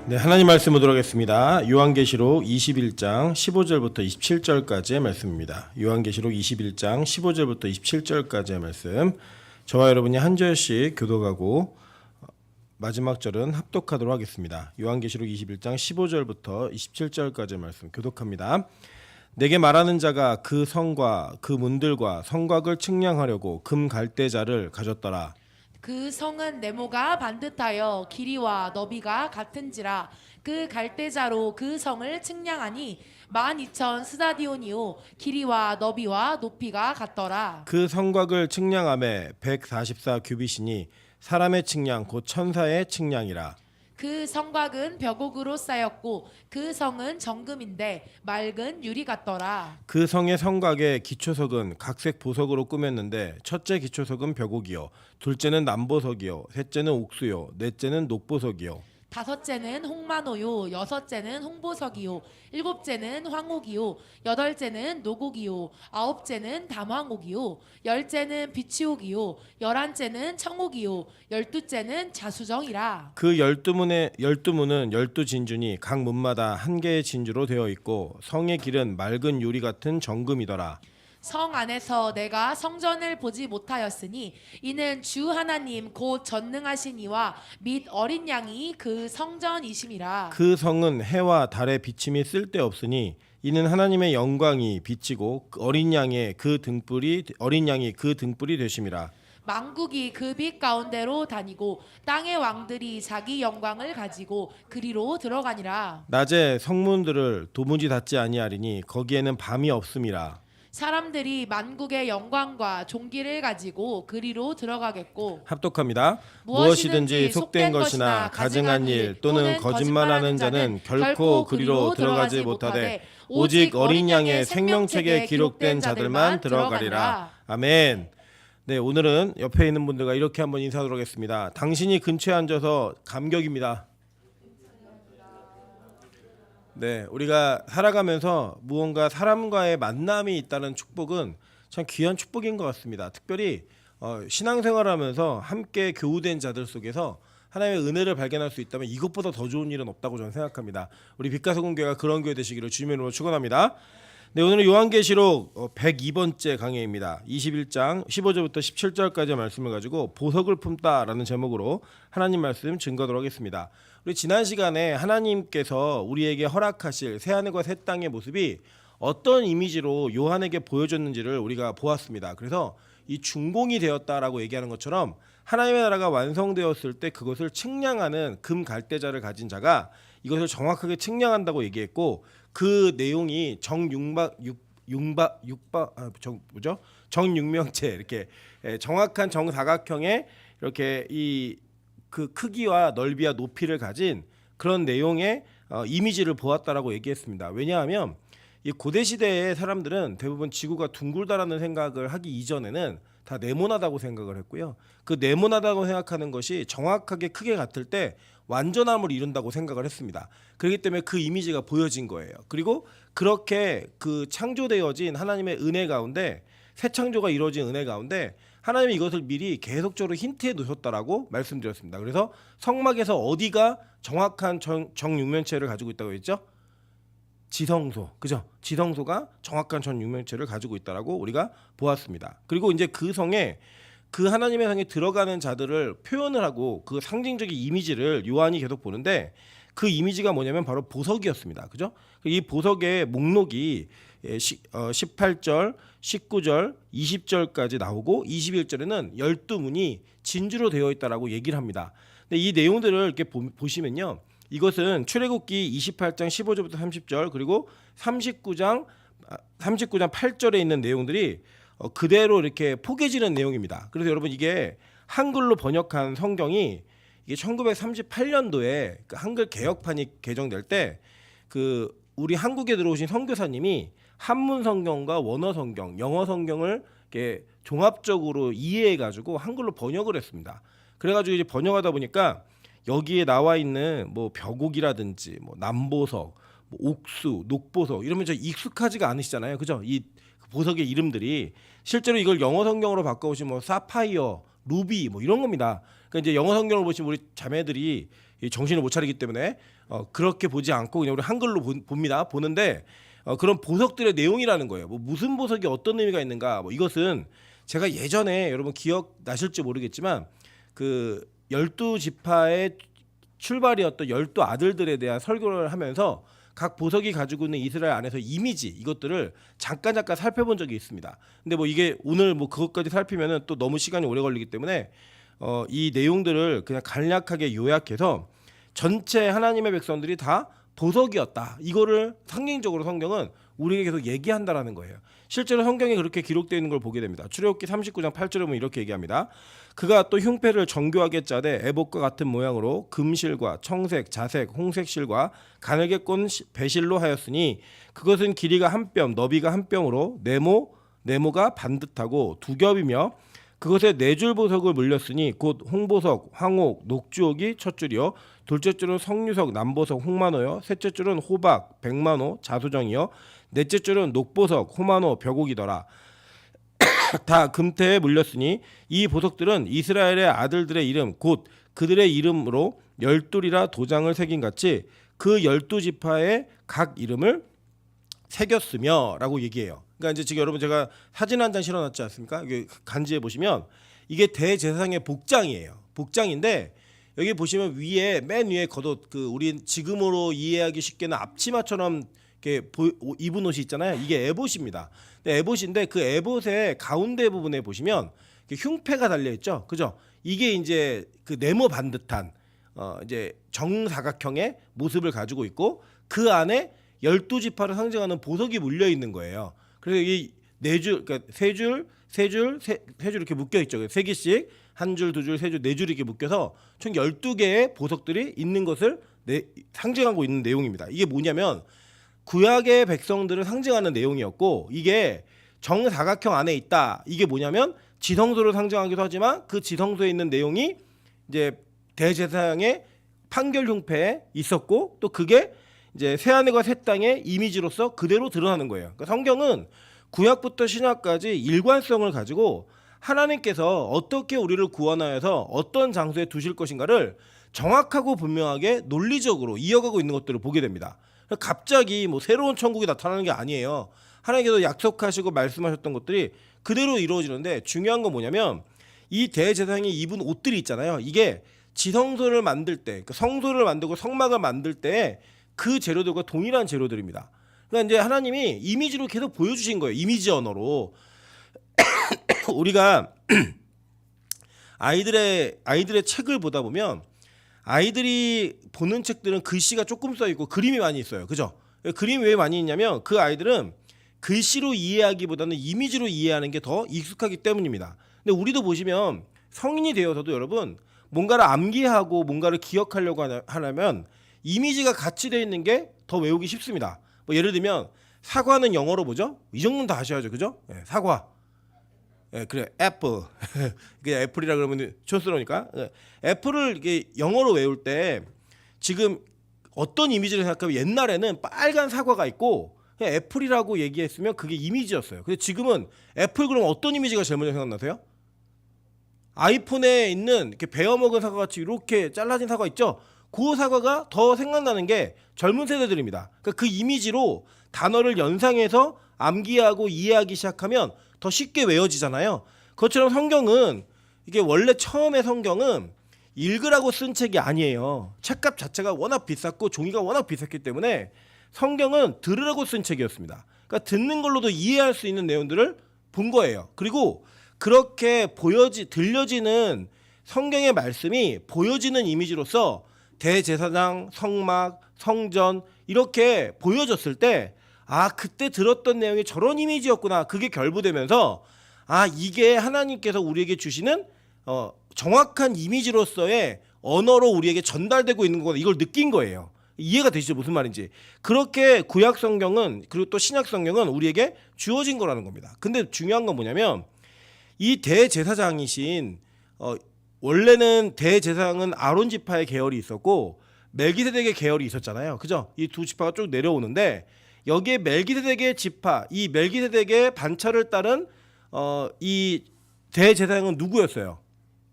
네, 하나님 말씀 보도록 하겠습니다. 요한계시록 21장 15절부터 27절까지의 말씀입니다. 요한계시록 21장 15절부터 27절까지의 말씀. 저와 여러분이 한 절씩 교독하고 마지막 절은 합독하도록 하겠습니다. 요한계시록 21장 15절부터 27절까지의 말씀 교독합니다. 내게 말하는 자가 그 성과 그 문들과 성곽을 측량하려고 금 갈대자를 가졌더라. 그 성은 네모가 반듯하여 길이와 너비가 같은지라. 그 갈대자로 그 성을 측량하니 12,000 스다디온이요 길이와 너비와 높이가 같더라. 그 성곽을 측량함에 144 규빗이니 사람의 측량 곧 천사의 측량이라. 그 성곽은 벽옥으로 쌓였고 그 성은 정금인데 맑은 유리 같더라. 그 성의 성곽의 기초석은 각색 보석으로 꾸몄는데 첫째 기초석은 벽옥이요, 둘째는 남보석이요, 셋째는 옥수요, 넷째는 녹보석이요. 다섯째는 홍마노요, 여섯째는 홍보석이요, 일곱째는 황옥이요, 여덟째는 노곡이요, 아홉째는 담황옥이요, 열째는 비치옥이요, 열한째는 청옥이요, 열두째는 자수정이라. 그 열두 문은 열두 진주니 각 문마다 한 개의 진주로 되어 있고 성의 길은 맑은 유리 같은 정금이더라. 성 안에서 내가 성전을 보지 못하였으니 이는 주 하나님 곧 전능하신 이와 및 어린 양이 그 성전이심이라. 그 성은 해와 달의 비침이 쓸데없으니 이는 하나님의 영광이 비치고 어린 양이 그 등불이 되심이라. 만국이 그 빛 가운데로 다니고 땅의 왕들이 자기 영광을 가지고 그리로 들어가니라. 낮에 성문들을 도무지 닫지 아니하리니 거기에는 밤이 없음이라. 사람들이 만국의 영광과 종기를 가지고 그리로 들어가겠고 합독합니다. 무엇이든지 속된 것이나 가증한 일 또는 거짓말하는 자는 결코 그리로 들어가지 못하되 오직 어린 양의 생명책에 기록된 자들만 들어가리라. 아멘. 네, 오늘은 옆에 있는 분들과 이렇게 한번 인사하도록 하겠습니다. 당신이 근처에 앉아서 감격입니다. 네, 우리가 살아가면서 무언가 사람과의 만남이 있다는 축복은 참 귀한 축복인 것 같습니다. 특별히 신앙생활하면서 함께 교우된 자들 속에서 하나님의 은혜를 발견할 수 있다면 이것보다 더 좋은 일은 없다고 저는 생각합니다. 우리 빛가서공교회가 그런 교회 되시기를 주님의 이름으로 축원합니다. 네, 오늘은 요한계시록 102번째 강해입니다. 21장 15절부터 17절까지의 말씀을 가지고 보석을 품다라는 제목으로 하나님 말씀 증거하도록 하겠습니다. 우리 지난 시간에 하나님께서 우리에게 허락하실 새하늘과 새 땅의 모습이 어떤 이미지로 요한에게 보여줬는지를 우리가 보았습니다. 그래서 이 준공이 되었다라고 얘기하는 것처럼 하나님의 나라가 완성되었을 때 그것을 측량하는 금 갈대자를 가진 자가 이것을 정확하게 측량한다고 얘기했고, 그 내용이 정육명체 이렇게 정확한 정사각형의 이렇게 이 그 크기와 넓이와 높이를 가진 그런 내용의 이미지를 보았다라고 얘기했습니다. 왜냐하면 이 고대 시대의 사람들은 대부분 지구가 둥글다라는 생각을 하기 이전에는 다 네모나다고 생각을 했고요. 그 네모나다고 생각하는 것이 정확하게 크게 같을 때 완전함을 이룬다고 생각을 했습니다. 그렇기 때문에 그 이미지가 보여진 거예요. 그리고 그렇게 그 창조되어진 하나님의 은혜 가운데, 새 창조가 이루어진 은혜 가운데 하나님이 이것을 미리 계속적으로 힌트해 놓으셨다라고 말씀드렸습니다. 그래서 성막에서 어디가 정확한 정육면체를 가지고 있다고 했죠? 지성소, 그죠? 지성소가 정확한 전육면체를 가지고 있다라고 우리가 보았습니다. 그리고 이제 그 성에, 그 하나님의 성에 들어가는 자들을 표현을 하고 그 상징적인 이미지를 요한이 계속 보는데, 그 이미지가 뭐냐면 바로 보석이었습니다. 그죠? 이 보석의 목록이 18절, 19절, 20절까지 나오고 21절에는 12문이 진주로 되어 있다라고 얘기를 합니다. 근데 이 내용들을 이렇게 보시면요, 이것은 출애굽기 28장 15절부터 30절 그리고 39장 8절에 있는 내용들이 그대로 이렇게 포개지는 내용입니다. 그래서 여러분, 이게 한글로 번역한 성경이 이게 1938년도에 그 한글 개혁판이 개정될 때 그 우리 한국에 들어오신 선교사님이 한문 성경과 원어 성경, 영어 성경을 이렇게 종합적으로 이해해 가지고 한글로 번역을 했습니다. 그래 가지고 이제 번역하다 보니까 여기에 나와 있는 뭐 벽옥이라든지 뭐 남보석, 뭐 옥수, 녹보석 이러면 저 익숙하지가 않으시잖아요. 그죠? 이 보석의 이름들이 실제로 이걸 영어 성경으로 바꿔 보시면 뭐 사파이어, 루비 뭐 이런 겁니다. 그러니까 이제 영어 성경을 보시면 우리 자매들이 이 정신을 못 차리기 때문에 그렇게 보지 않고 그냥 우리 한글로 봅니다. 보는데 그런 보석들의 내용이라는 거예요. 뭐 무슨 보석이 어떤 의미가 있는가? 뭐 이것은 제가 예전에 여러분 기억나실지 모르겠지만 그 12지파의 출발이었던 12아들들에 대한 설교를 하면서 각 보석이 가지고 있는 이스라엘 안에서 이미지 이것들을 잠깐 살펴본 적이 있습니다. 근데 뭐 이게 오늘 뭐 그것까지 살피면은 또 너무 시간이 오래 걸리기 때문에 이 내용들을 그냥 간략하게 요약해서 전체 하나님의 백성들이 다 보석이었다. 이거를 상징적으로 성경은 우리에게 계속 얘기한다라는 거예요. 실제로 성경에 그렇게 기록되어 있는 걸 보게 됩니다. 출애굽기 39장 8절에 보면 이렇게 얘기합니다. 그가 또 흉패를 정교하게 짜되 에봇과 같은 모양으로 금실과 청색, 자색, 홍색 실과 가늘게 꼰 배실로 하였으니 그것은 길이가 한 뼘, 너비가 한 뼘으로 네모가 반듯하고 두 겹이며 그것에 네 줄 보석을 물렸으니 곧 홍보석, 황옥, 녹주옥이 첫 줄이요 둘째 줄은 석류석, 남보석, 홍만호요 셋째 줄은 호박, 백만호, 자수정이요 넷째 줄은 녹보석, 호만호, 벽옥이더라. 다 금태에 물렸으니 이 보석들은 이스라엘의 아들들의 이름 곧 그들의 이름으로 12이라 도장을 새긴 같이 그 12지파의 각 이름을 새겼으며 라고 얘기해요. 그러니까 이제 지금 여러분 제가 사진 한 장 실어놨지 않습니까? 이게 간지에 보시면 이게 대제사장의 복장이에요. 복장인데 여기 보시면 위에 맨 위에 겉옷 그 우리 지금으로 이해하기 쉽게는 앞치마처럼 이렇게 입은 옷이 있잖아요. 이게 에봇입니다. 에봇인데 그 에봇의 가운데 부분에 보시면 흉패가 달려 있죠. 그죠? 이게 이제 그 네모 반듯한 이제 정사각형의 모습을 가지고 있고 그 안에 12지파를 상징하는 보석이 물려 있는 거예요. 그래서 이 네 줄, 그러니까 세 줄 이렇게 묶여 있죠. 세 개씩 한 줄, 두 줄, 세 줄, 네 줄 이렇게 묶여서 총 12개의 보석들이 있는 것을 상징하고 있는 내용입니다. 이게 뭐냐면 구약의 백성들을 상징하는 내용이었고 이게 정사각형 안에 있다. 이게 뭐냐면 지성소를 상징하기도 하지만 그 지성소에 있는 내용이 이제 대제사장의 판결 흉패에 있었고 또 그게 이제 새하늘과 새 땅의 이미지로서 그대로 드러나는 거예요. 그러니까 성경은 구약부터 신약까지 일관성을 가지고 하나님께서 어떻게 우리를 구원하여서 어떤 장소에 두실 것인가를 정확하고 분명하게 논리적으로 이어가고 있는 것들을 보게 됩니다. 갑자기 뭐 새로운 천국이 나타나는 게 아니에요. 하나님께서 약속하시고 말씀하셨던 것들이 그대로 이루어지는데 중요한 건 뭐냐면 이 대제사장이 입은 옷들이 있잖아요. 이게 지성소를 만들 때, 그러니까 성소를 만들고 성막을 만들 때 그 재료들과 동일한 재료들입니다. 그러니까 이제 하나님이 이미지로 계속 보여주신 거예요. 이미지 언어로. 우리가 아이들의 책을 보다 보면 아이들이 보는 책들은 글씨가 조금 써 있고 그림이 많이 있어요. 그죠? 그림이 왜 많이 있냐면 그 아이들은 글씨로 이해하기보다는 이미지로 이해하는 게 더 익숙하기 때문입니다. 근데 우리도 보시면 성인이 되어서도 여러분 뭔가를 암기하고 뭔가를 기억하려고 하려면 이미지가 같이 되어 있는 게 더 외우기 쉽습니다. 뭐 예를 들면 사과는 영어로 뭐죠? 이 정도는 다 아셔야죠. 그죠? 네, 사과. 예, 그래 애플. 그냥 애플이라 그러면 촌스러우니까. 애플을 이게 영어로 외울 때 지금 어떤 이미지를 생각하면 옛날에는 빨간 사과가 있고 그냥 애플이라고 얘기했으면 그게 이미지였어요. 근데 지금은 애플 그러면 어떤 이미지가 제일 먼저 생각나세요? 아이폰에 있는 이렇게 베어먹은 사과 같이 이렇게 잘라진 사과 있죠? 그 사과가 더 생각나는 게 젊은 세대들입니다. 그러니까 그 이미지로 단어를 연상해서 암기하고 이해하기 시작하면 더 쉽게 외워지잖아요. 그것처럼 성경은 이게 원래 처음에 성경은 읽으라고 쓴 책이 아니에요. 책값 자체가 워낙 비쌌고 종이가 워낙 비쌌기 때문에 성경은 들으라고 쓴 책이었습니다. 그러니까 듣는 걸로도 이해할 수 있는 내용들을 본 거예요. 그리고 그렇게 들려지는 성경의 말씀이 보여지는 이미지로서 대제사장, 성막, 성전 이렇게 보여졌을 때 아 그때 들었던 내용이 저런 이미지였구나. 그게 결부되면서 아 이게 하나님께서 우리에게 주시는 정확한 이미지로서의 언어로 우리에게 전달되고 있는 거구나. 이걸 느낀 거예요. 이해가 되시죠? 무슨 말인지. 그렇게 구약 성경은 그리고 또 신약 성경은 우리에게 주어진 거라는 겁니다. 근데 중요한 건 뭐냐면 이 대제사장이신 원래는 대제사장은 아론 지파의 계열이 있었고 멜기세덱의 계열이 있었잖아요. 그죠? 이 두 지파가 쭉 내려오는데 여기에 멜기세덱의 지파, 이 멜기세덱의 반차를 따른 이 대제사장은 누구였어요?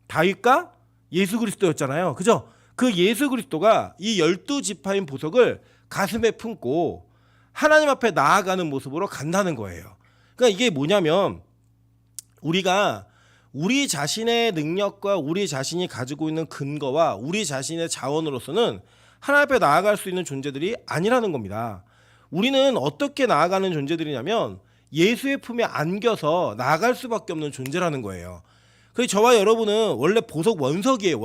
다윗과 예수 그리스도였잖아요. 그죠? 그 예수 그리스도가 이 12지파인 보석을 가슴에 품고 하나님 앞에 나아가는 모습으로 간다는 거예요. 그러니까 이게 뭐냐면 우리가 우리 자신의 능력과 우리 자신이 가지고 있는 근거와 우리 자신의 자원으로서는 하나님 앞에 나아갈 수 있는 존재들이 아니라는 겁니다. 우리는 어떻게 나아가는 존재들이냐면 예수의 품에 안겨서 나아갈 수밖에 없는 존재라는 거예요. 그래서 저와 여러분은 원래 보석 원석이에요.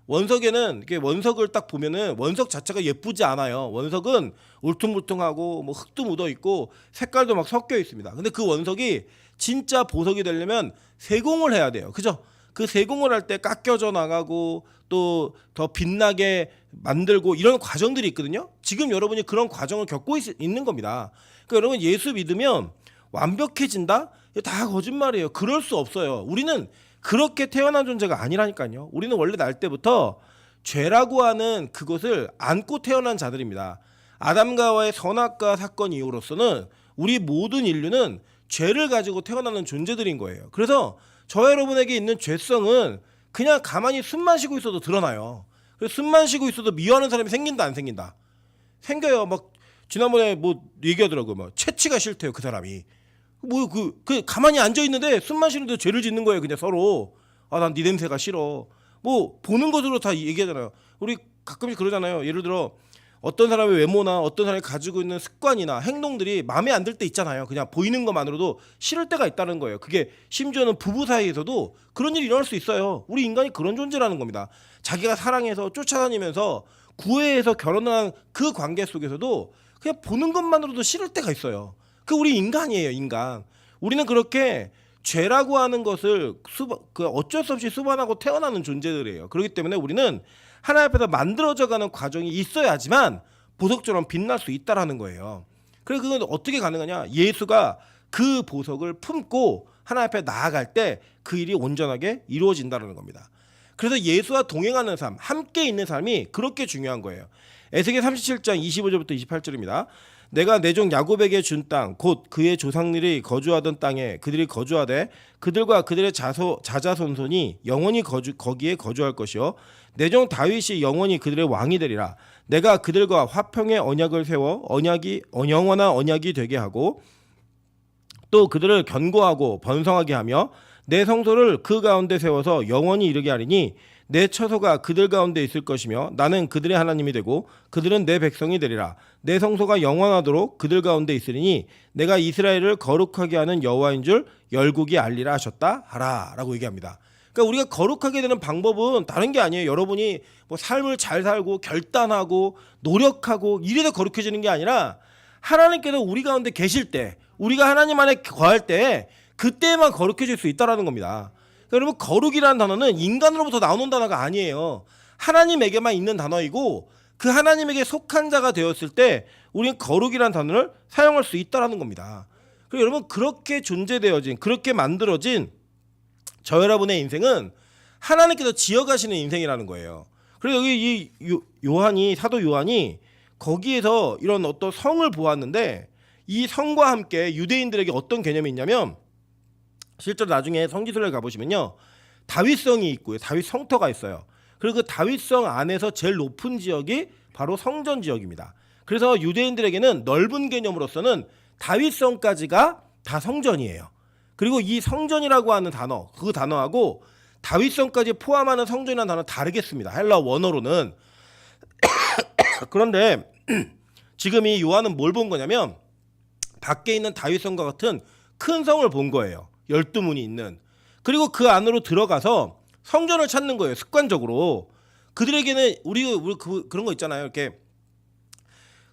원석에는 이렇게 원석을 딱 보면은 원석 자체가 예쁘지 않아요. 원석은 울퉁불퉁하고 뭐 흙도 묻어 있고 색깔도 막 섞여 있습니다. 근데 그 원석이 진짜 보석이 되려면 세공을 해야 돼요. 그죠? 그 세공을 할 때 깎여져 나가고 또 더 빛나게 만들고 이런 과정들이 있거든요. 지금 여러분이 그런 과정을 겪고 있는 겁니다. 그러니까 여러분 예수 믿으면 완벽해진다? 이거 다 거짓말이에요. 그럴 수 없어요. 우리는 그렇게 태어난 존재가 아니라니까요. 우리는 원래 날 때부터 죄라고 하는 그것을 안고 태어난 자들입니다. 아담과 하와의 선악과 사건 이후로서는 우리 모든 인류는 죄를 가지고 태어나는 존재들인 거예요. 그래서 저 여러분에게 있는 죄성은 그냥 가만히 숨만 쉬고 있어도 드러나요. 그래서 숨만 쉬고 있어도 미워하는 사람이 생긴다 안 생긴다? 생겨요. 막 지난번에 뭐 얘기하더라고요. 막 채취가 싫대요 그 사람이. 뭐 그 가만히 앉아 있는데 숨만 쉬는데 죄를 짓는 거예요. 그냥 서로. 아 난 네 냄새가 싫어. 뭐 보는 것으로 다 얘기하잖아요. 우리 가끔씩 그러잖아요. 예를 들어 어떤 사람의 외모나 어떤 사람이 가지고 있는 습관이나 행동들이 마음에 안 들 때 있잖아요. 그냥 보이는 것만으로도 싫을 때가 있다는 거예요. 그게 심지어는 부부 사이에서도 그런 일이 일어날 수 있어요. 우리 인간이 그런 존재라는 겁니다. 자기가 사랑해서 쫓아다니면서 구애해서 결혼한 그 관계 속에서도 그냥 보는 것만으로도 싫을 때가 있어요. 그 우리 인간이에요, 인간. 우리는 그렇게 죄라고 하는 것을 어쩔 수 없이 수반하고 태어나는 존재들이에요. 그렇기 때문에 우리는 하나님 앞에서 만들어져가는 과정이 있어야지만 보석처럼 빛날 수 있다라는 거예요. 그래서 그건 어떻게 가능하냐? 예수가 그 보석을 품고 하나님 앞에 나아갈 때 그 일이 온전하게 이루어진다는 겁니다. 그래서 예수와 동행하는 삶, 함께 있는 삶이 그렇게 중요한 거예요. 에스겔 37장 25절부터 28절입니다. 내가 내 종 야곱에게 준 땅 곧 그의 조상들이 거주하던 땅에 그들이 거주하되 그들과 그들의 자자손손이 영원히 거기에 거주할 것이요 내 종 다윗이 영원히 그들의 왕이 되리라. 내가 그들과 화평의 언약을 세워 영원한 언약이 되게 하고 또 그들을 견고하고 번성하게 하며 내 성소를 그 가운데 세워서 영원히 이르게 하리니 내 처소가 그들 가운데 있을 것이며 나는 그들의 하나님이 되고 그들은 내 백성이 되리라. 내 성소가 영원하도록 그들 가운데 있으리니 내가 이스라엘을 거룩하게 하는 여호와인 줄 열국이 알리라 하셨다 하라 라고 얘기합니다. 그러니까 우리가 거룩하게 되는 방법은 다른 게 아니에요. 여러분이 뭐 삶을 잘 살고 결단하고 노력하고 이래서 거룩해지는 게 아니라 하나님께서 우리 가운데 계실 때 우리가 하나님 안에 거할 때 그때만 거룩해질 수 있다는 겁니다. 여러분 거룩이라는 단어는 인간으로부터 나오는 단어가 아니에요. 하나님에게만 있는 단어이고 그 하나님에게 속한 자가 되었을 때 우리는 거룩이라는 단어를 사용할 수 있다는 겁니다. 그리고 여러분 그렇게 존재되어진 그렇게 만들어진 저 여러분의 인생은 하나님께서 지어가시는 인생이라는 거예요. 그래서 여기 이 사도 요한이 거기에서 이런 어떤 성을 보았는데 이 성과 함께 유대인들에게 어떤 개념이 있냐면 실제로 나중에 성지순례 가보시면요 다윗성이 있고요 다윗 성터가 있어요. 그리고 그 다윗성 안에서 제일 높은 지역이 바로 성전 지역입니다. 그래서 유대인들에게는 넓은 개념으로서는 다윗성까지가 다 성전이에요. 그리고 이 성전이라고 하는 단어 그 단어하고 다윗성까지 포함하는 성전이라는 단어 다르겠습니다. 헬라 원어로는. 그런데 지금 이 요한은 뭘 본 거냐면 밖에 있는 다윗성과 같은 큰 성을 본 거예요. 12문이 있는. 그리고 그 안으로 들어가서 성전을 찾는 거예요. 습관적으로. 그들에게는 우리 그런 거 있잖아요. 이렇게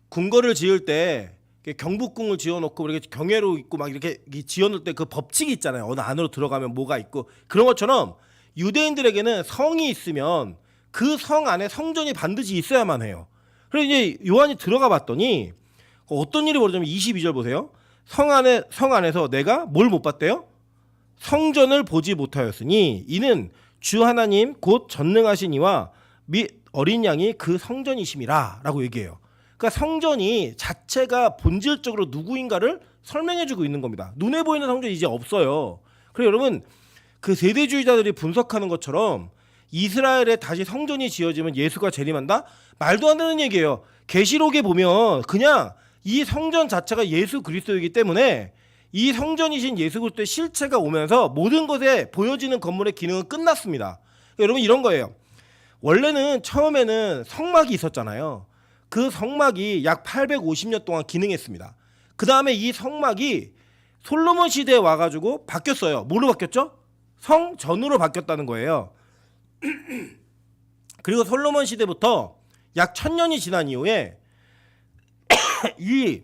궁궐을 지을 때 경복궁을 지어놓고 이렇게 경회로 있고 막 이렇게 지어놓을 때 그 법칙이 있잖아요. 어느 안으로 들어가면 뭐가 있고 그런 것처럼 유대인들에게는 성이 있으면 그 성 안에 성전이 반드시 있어야만 해요. 그래서 이제 요한이 들어가 봤더니 어떤 일이 벌어지냐면 22절 보세요. 성 안에서 내가 뭘 못 봤대요? 성전을 보지 못하였으니 이는 주 하나님 곧 전능하신 이와 및 어린 양이 그 성전이심이라 라고 얘기해요. 그러니까 성전이 자체가 본질적으로 누구인가를 설명해주고 있는 겁니다. 눈에 보이는 성전이 이제 없어요. 그래서 여러분 그 세대주의자들이 분석하는 것처럼 이스라엘에 다시 성전이 지어지면 예수가 재림한다? 말도 안 되는 얘기예요. 계시록에 보면 그냥 이 성전 자체가 예수 그리스도이기 때문에 이 성전이신 예수 그리스도의 실체가 오면서 모든 것에 보여지는 건물의 기능은 끝났습니다. 여러분 이런 거예요. 원래는 처음에는 성막이 있었잖아요. 그 성막이 약 850년 동안 기능했습니다. 그 다음에 이 성막이 솔로몬 시대에 와가지고 바뀌었어요. 뭐로 바뀌었죠? 성전으로 바뀌었다는 거예요. 그리고 솔로몬 시대부터 약 1000년이 지난 이후에 이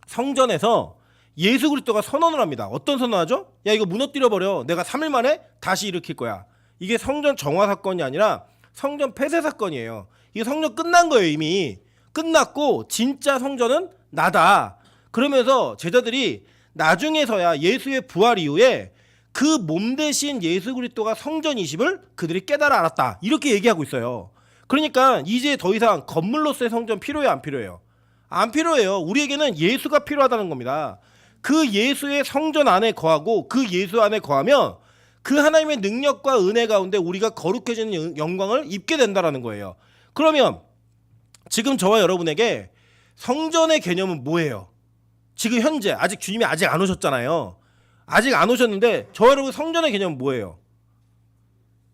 성전에서 예수 그리스도가 선언을 합니다. 어떤 선언하죠? 야 이거 무너뜨려버려. 내가 3일 만에 다시 일으킬 거야. 이게 성전 정화 사건이 아니라 성전 폐쇄 사건이에요. 이게 성전 끝난 거예요. 이미 끝났고 진짜 성전은 나다. 그러면서 제자들이 나중에서야 예수의 부활 이후에 그 몸 대신 예수 그리스도가 성전이심을 그들이 깨달아 알았다. 이렇게 얘기하고 있어요. 그러니까 이제 더 이상 건물로서의 성전 필요해요, 안 필요해요? 안 필요해요. 우리에게는 예수가 필요하다는 겁니다. 그 예수의 성전 안에 거하고 그 예수 안에 거하면 그 하나님의 능력과 은혜 가운데 우리가 거룩해지는 영광을 입게 된다라는 거예요. 그러면 지금 저와 여러분에게 성전의 개념은 뭐예요? 지금 현재 아직 주님이 아직 안 오셨잖아요. 아직 안 오셨는데 저와 여러분 성전의 개념은 뭐예요?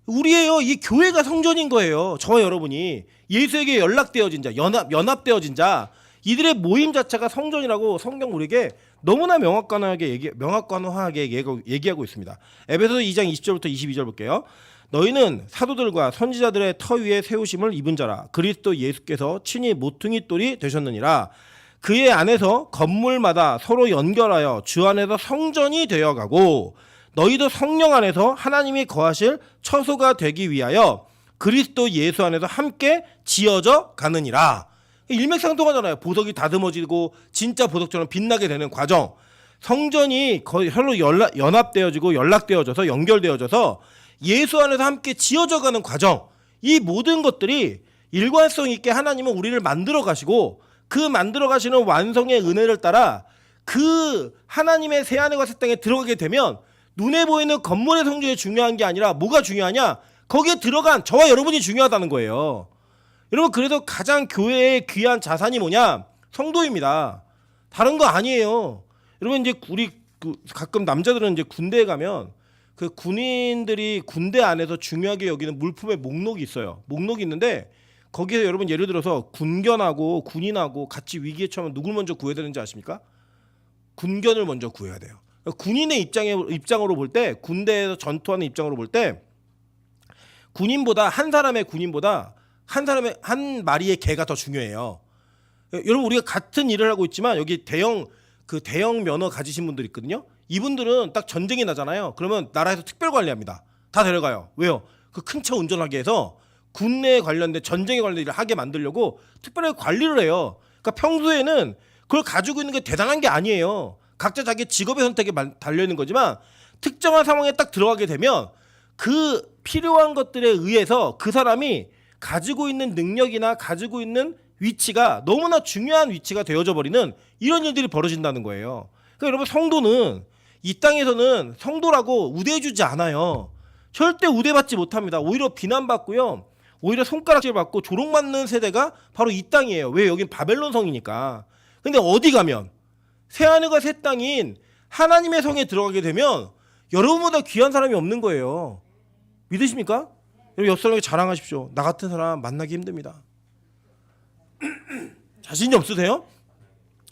우리예요. 이 교회가 성전인 거예요. 저와 여러분이 예수에게 연락되어진 자, 연합되어진 자, 이들의 모임 자체가 성전이라고 성경 우리에게 너무나 명확하게 얘기하고 있습니다. 에베소서 2장 20절부터 22절 볼게요. 너희는 사도들과 선지자들의 터 위에 세우심을 입은 자라. 그리스도 예수께서 친히 모퉁이 돌이 되셨느니라. 그의 안에서 건물마다 서로 연결하여 주 안에서 성전이 되어가고 너희도 성령 안에서 하나님이 거하실 처소가 되기 위하여 그리스도 예수 안에서 함께 지어져 가느니라. 일맥상통하잖아요. 보석이 다듬어지고 진짜 보석처럼 빛나게 되는 과정. 성전이 거의 서로 연합되어지고 연락되어져서 연결되어져서 예수 안에서 함께 지어져 가는 과정. 이 모든 것들이 일관성 있게 하나님은 우리를 만들어 가시고 그 만들어 가시는 완성의 은혜를 따라 그 하나님의 새 하늘과 새 땅에 들어가게 되면 눈에 보이는 건물의 성전이 중요한 게 아니라 뭐가 중요하냐? 거기에 들어간 저와 여러분이 중요하다는 거예요. 여러분 그래서 가장 교회의 귀한 자산이 뭐냐? 성도입니다. 다른 거 아니에요. 여러분 이제 우리 가끔 남자들은 이제 군대에 가면 그 군인들이 군대 안에서 중요하게 여기는 물품의 목록이 있어요. 목록이 있는데 거기서 여러분 예를 들어서 군견하고 군인하고 같이 위기에 처하면 누굴 먼저 구해야 되는지 아십니까? 군견을 먼저 구해야 돼요. 군인의 입장으로 볼 때, 군대에서 전투하는 입장으로 볼 때 한 사람의 군인보다 한 마리의 개가 더 중요해요. 여러분 우리가 같은 일을 하고 있지만 여기 대형 면허 가지신 분들 있거든요. 이분들은 딱 전쟁이 나잖아요. 그러면 나라에서 특별 관리합니다. 다 데려가요. 왜요? 그 큰 차 운전하게 해서 군내에 관련된 전쟁에 관련된 일을 하게 만들려고 특별하게 관리를 해요. 그러니까 평소에는 그걸 가지고 있는 게 대단한 게 아니에요. 각자 자기 직업의 선택에 달려 있는 거지만 특정한 상황에 딱 들어가게 되면 그 필요한 것들에 의해서 그 사람이 가지고 있는 능력이나 가지고 있는 위치가 너무나 중요한 위치가 되어져 버리는 이런 일들이 벌어진다는 거예요. 그러니까 여러분 성도는 이 땅에서는 성도라고 우대해주지 않아요. 절대 우대받지 못합니다. 오히려 비난받고요. 오히려 손가락질 받고 조롱받는 세대가 바로 이 땅이에요. 왜? 여긴 바벨론 성이니까. 근데 어디 가면 새하늘과 새 땅인 하나님의 성에 들어가게 되면 여러분보다 귀한 사람이 없는 거예요. 믿으십니까? 여러분 옆 사람에게 자랑하십시오. 나 같은 사람 만나기 힘듭니다. 자신이 없으세요?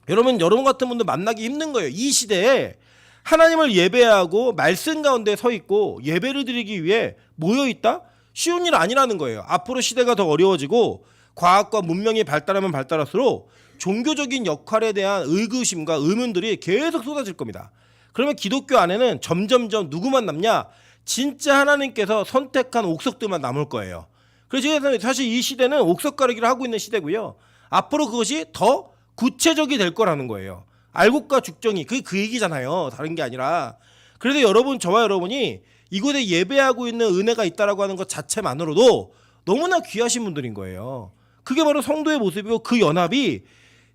여러분 같은 분들 만나기 힘든 거예요. 이 시대에 하나님을 예배하고 말씀 가운데 서 있고 예배를 드리기 위해 모여 있다? 쉬운 일 아니라는 거예요. 앞으로 시대가 더 어려워지고 과학과 문명이 발달하면 발달할수록 종교적인 역할에 대한 의구심과 의문들이 계속 쏟아질 겁니다. 그러면 기독교 안에는 점점점 누구만 남냐? 진짜 하나님께서 선택한 옥석들만 남을 거예요. 그래서 사실 이 시대는 옥석 가르기를 하고 있는 시대고요. 앞으로 그것이 더 구체적이 될 거라는 거예요. 알곡과 죽정이 그 얘기잖아요. 다른 게 아니라. 그래서 저와 여러분이 이곳에 예배하고 있는 은혜가 있다라고 하는 것 자체만으로도 너무나 귀하신 분들인 거예요. 그게 바로 성도의 모습이고 그 연합이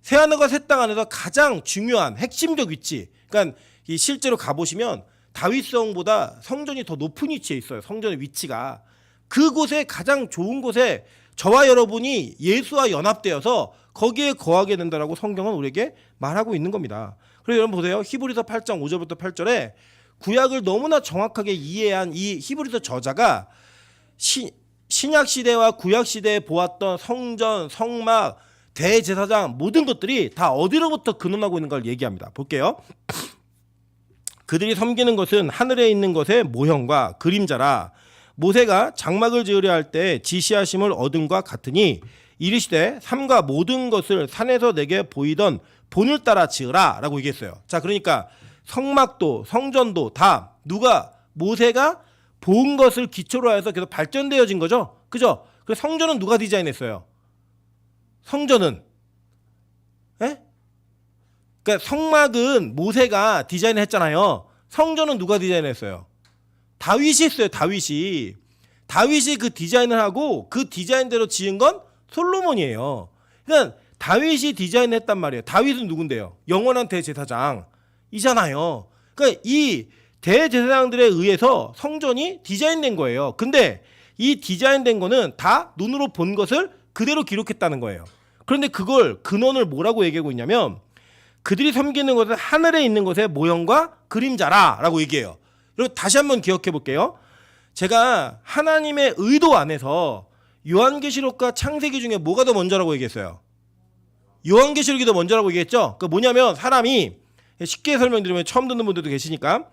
새하늘과 새 땅 안에서 가장 중요한 핵심적 위치. 그러니까 실제로 가보시면 다윗성보다 성전이 더 높은 위치에 있어요. 성전의 위치가 그곳에 가장 좋은 곳에 저와 여러분이 예수와 연합되어서 거기에 거하게 된다라고 성경은 우리에게 말하고 있는 겁니다. 그래서 여러분 보세요. 히브리서 8장 5절부터 8절에 구약을 너무나 정확하게 이해한 이 히브리서 저자가 신약 시대와 구약 시대에 보았던 성전, 성막, 대제사장 모든 것들이 다 어디로부터 근원하고 있는 걸 얘기합니다. 볼게요. 그들이 섬기는 것은 하늘에 있는 것의 모형과 그림자라. 모세가 장막을 지으려 할 때 지시하심을 얻음과 같으니 이르시되 삼가 모든 것을 산에서 내게 보이던 본을 따라 지으라 라고 얘기했어요. 자, 그러니까 성막도 성전도 다 누가 모세가 본 것을 기초로 해서 계속 발전되어진 거죠. 그죠? 그래서 성전은 누가 디자인했어요? 성전은 예? 그러니까 성막은 모세가 디자인했잖아요. 성전은 누가 디자인했어요? 다윗이 했어요. 다윗이 그 디자인을 하고 그 디자인대로 지은 건 솔로몬이에요. 그러니까 다윗이 디자인했단 말이에요. 다윗은 누군데요? 영원한 대제사장이잖아요. 그러니까 이 대제사장들에 의해서 성전이 디자인된 거예요. 근데 이 디자인된 거는 다 눈으로 본 것을 그대로 기록했다는 거예요. 그런데 그걸 근원을 뭐라고 얘기하고 있냐면 그들이 섬기는 것은 하늘에 있는 것의 모형과 그림자라라고 얘기해요. 그리고 다시 한번 기억해 볼게요. 제가 하나님의 의도 안에서 요한계시록과 창세기 중에 뭐가 더 먼저라고 얘기했어요? 요한계시록이 더 먼저라고 얘기했죠. 그 뭐냐면 사람이 쉽게 설명드리면 처음 듣는 분들도 계시니까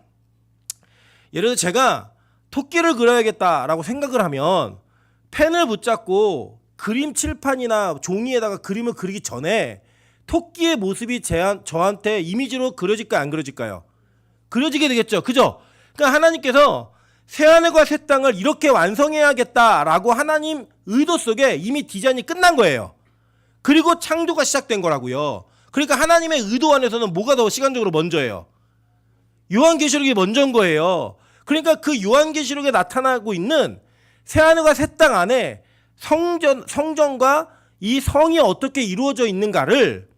예를 들어 제가 토끼를 그려야겠다라고 생각을 하면 펜을 붙잡고 그림 칠판이나 종이에다가 그림을 그리기 전에 토끼의 모습이 저한테 이미지로 그려질까요? 안 그려질까요? 그려지게 되겠죠. 그죠? 그러니까 하나님께서 새하늘과 새 땅을 이렇게 완성해야겠다라고 하나님 의도 속에 이미 디자인이 끝난 거예요. 그리고 창조가 시작된 거라고요. 그러니까 하나님의 의도 안에서는 뭐가 더 시간적으로 먼저예요? 요한계시록이 먼저인 거예요. 그러니까 그 요한계시록에 나타나고 있는 새하늘과 새 땅 안에 성전과 이 성이 어떻게 이루어져 있는가를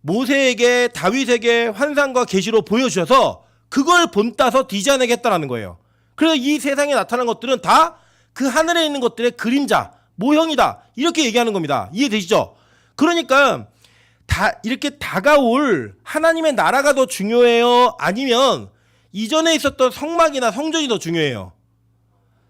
모세에게 다윗에게 환상과 계시로 보여주셔서 그걸 본따서 디자인하겠다라는 거예요. 그래서 이 세상에 나타난 것들은 다 그 하늘에 있는 것들의 그림자, 모형이다. 이렇게 얘기하는 겁니다. 이해되시죠? 그러니까 이렇게 다가올 하나님의 나라가 더 중요해요? 아니면 이전에 있었던 성막이나 성전이 더 중요해요?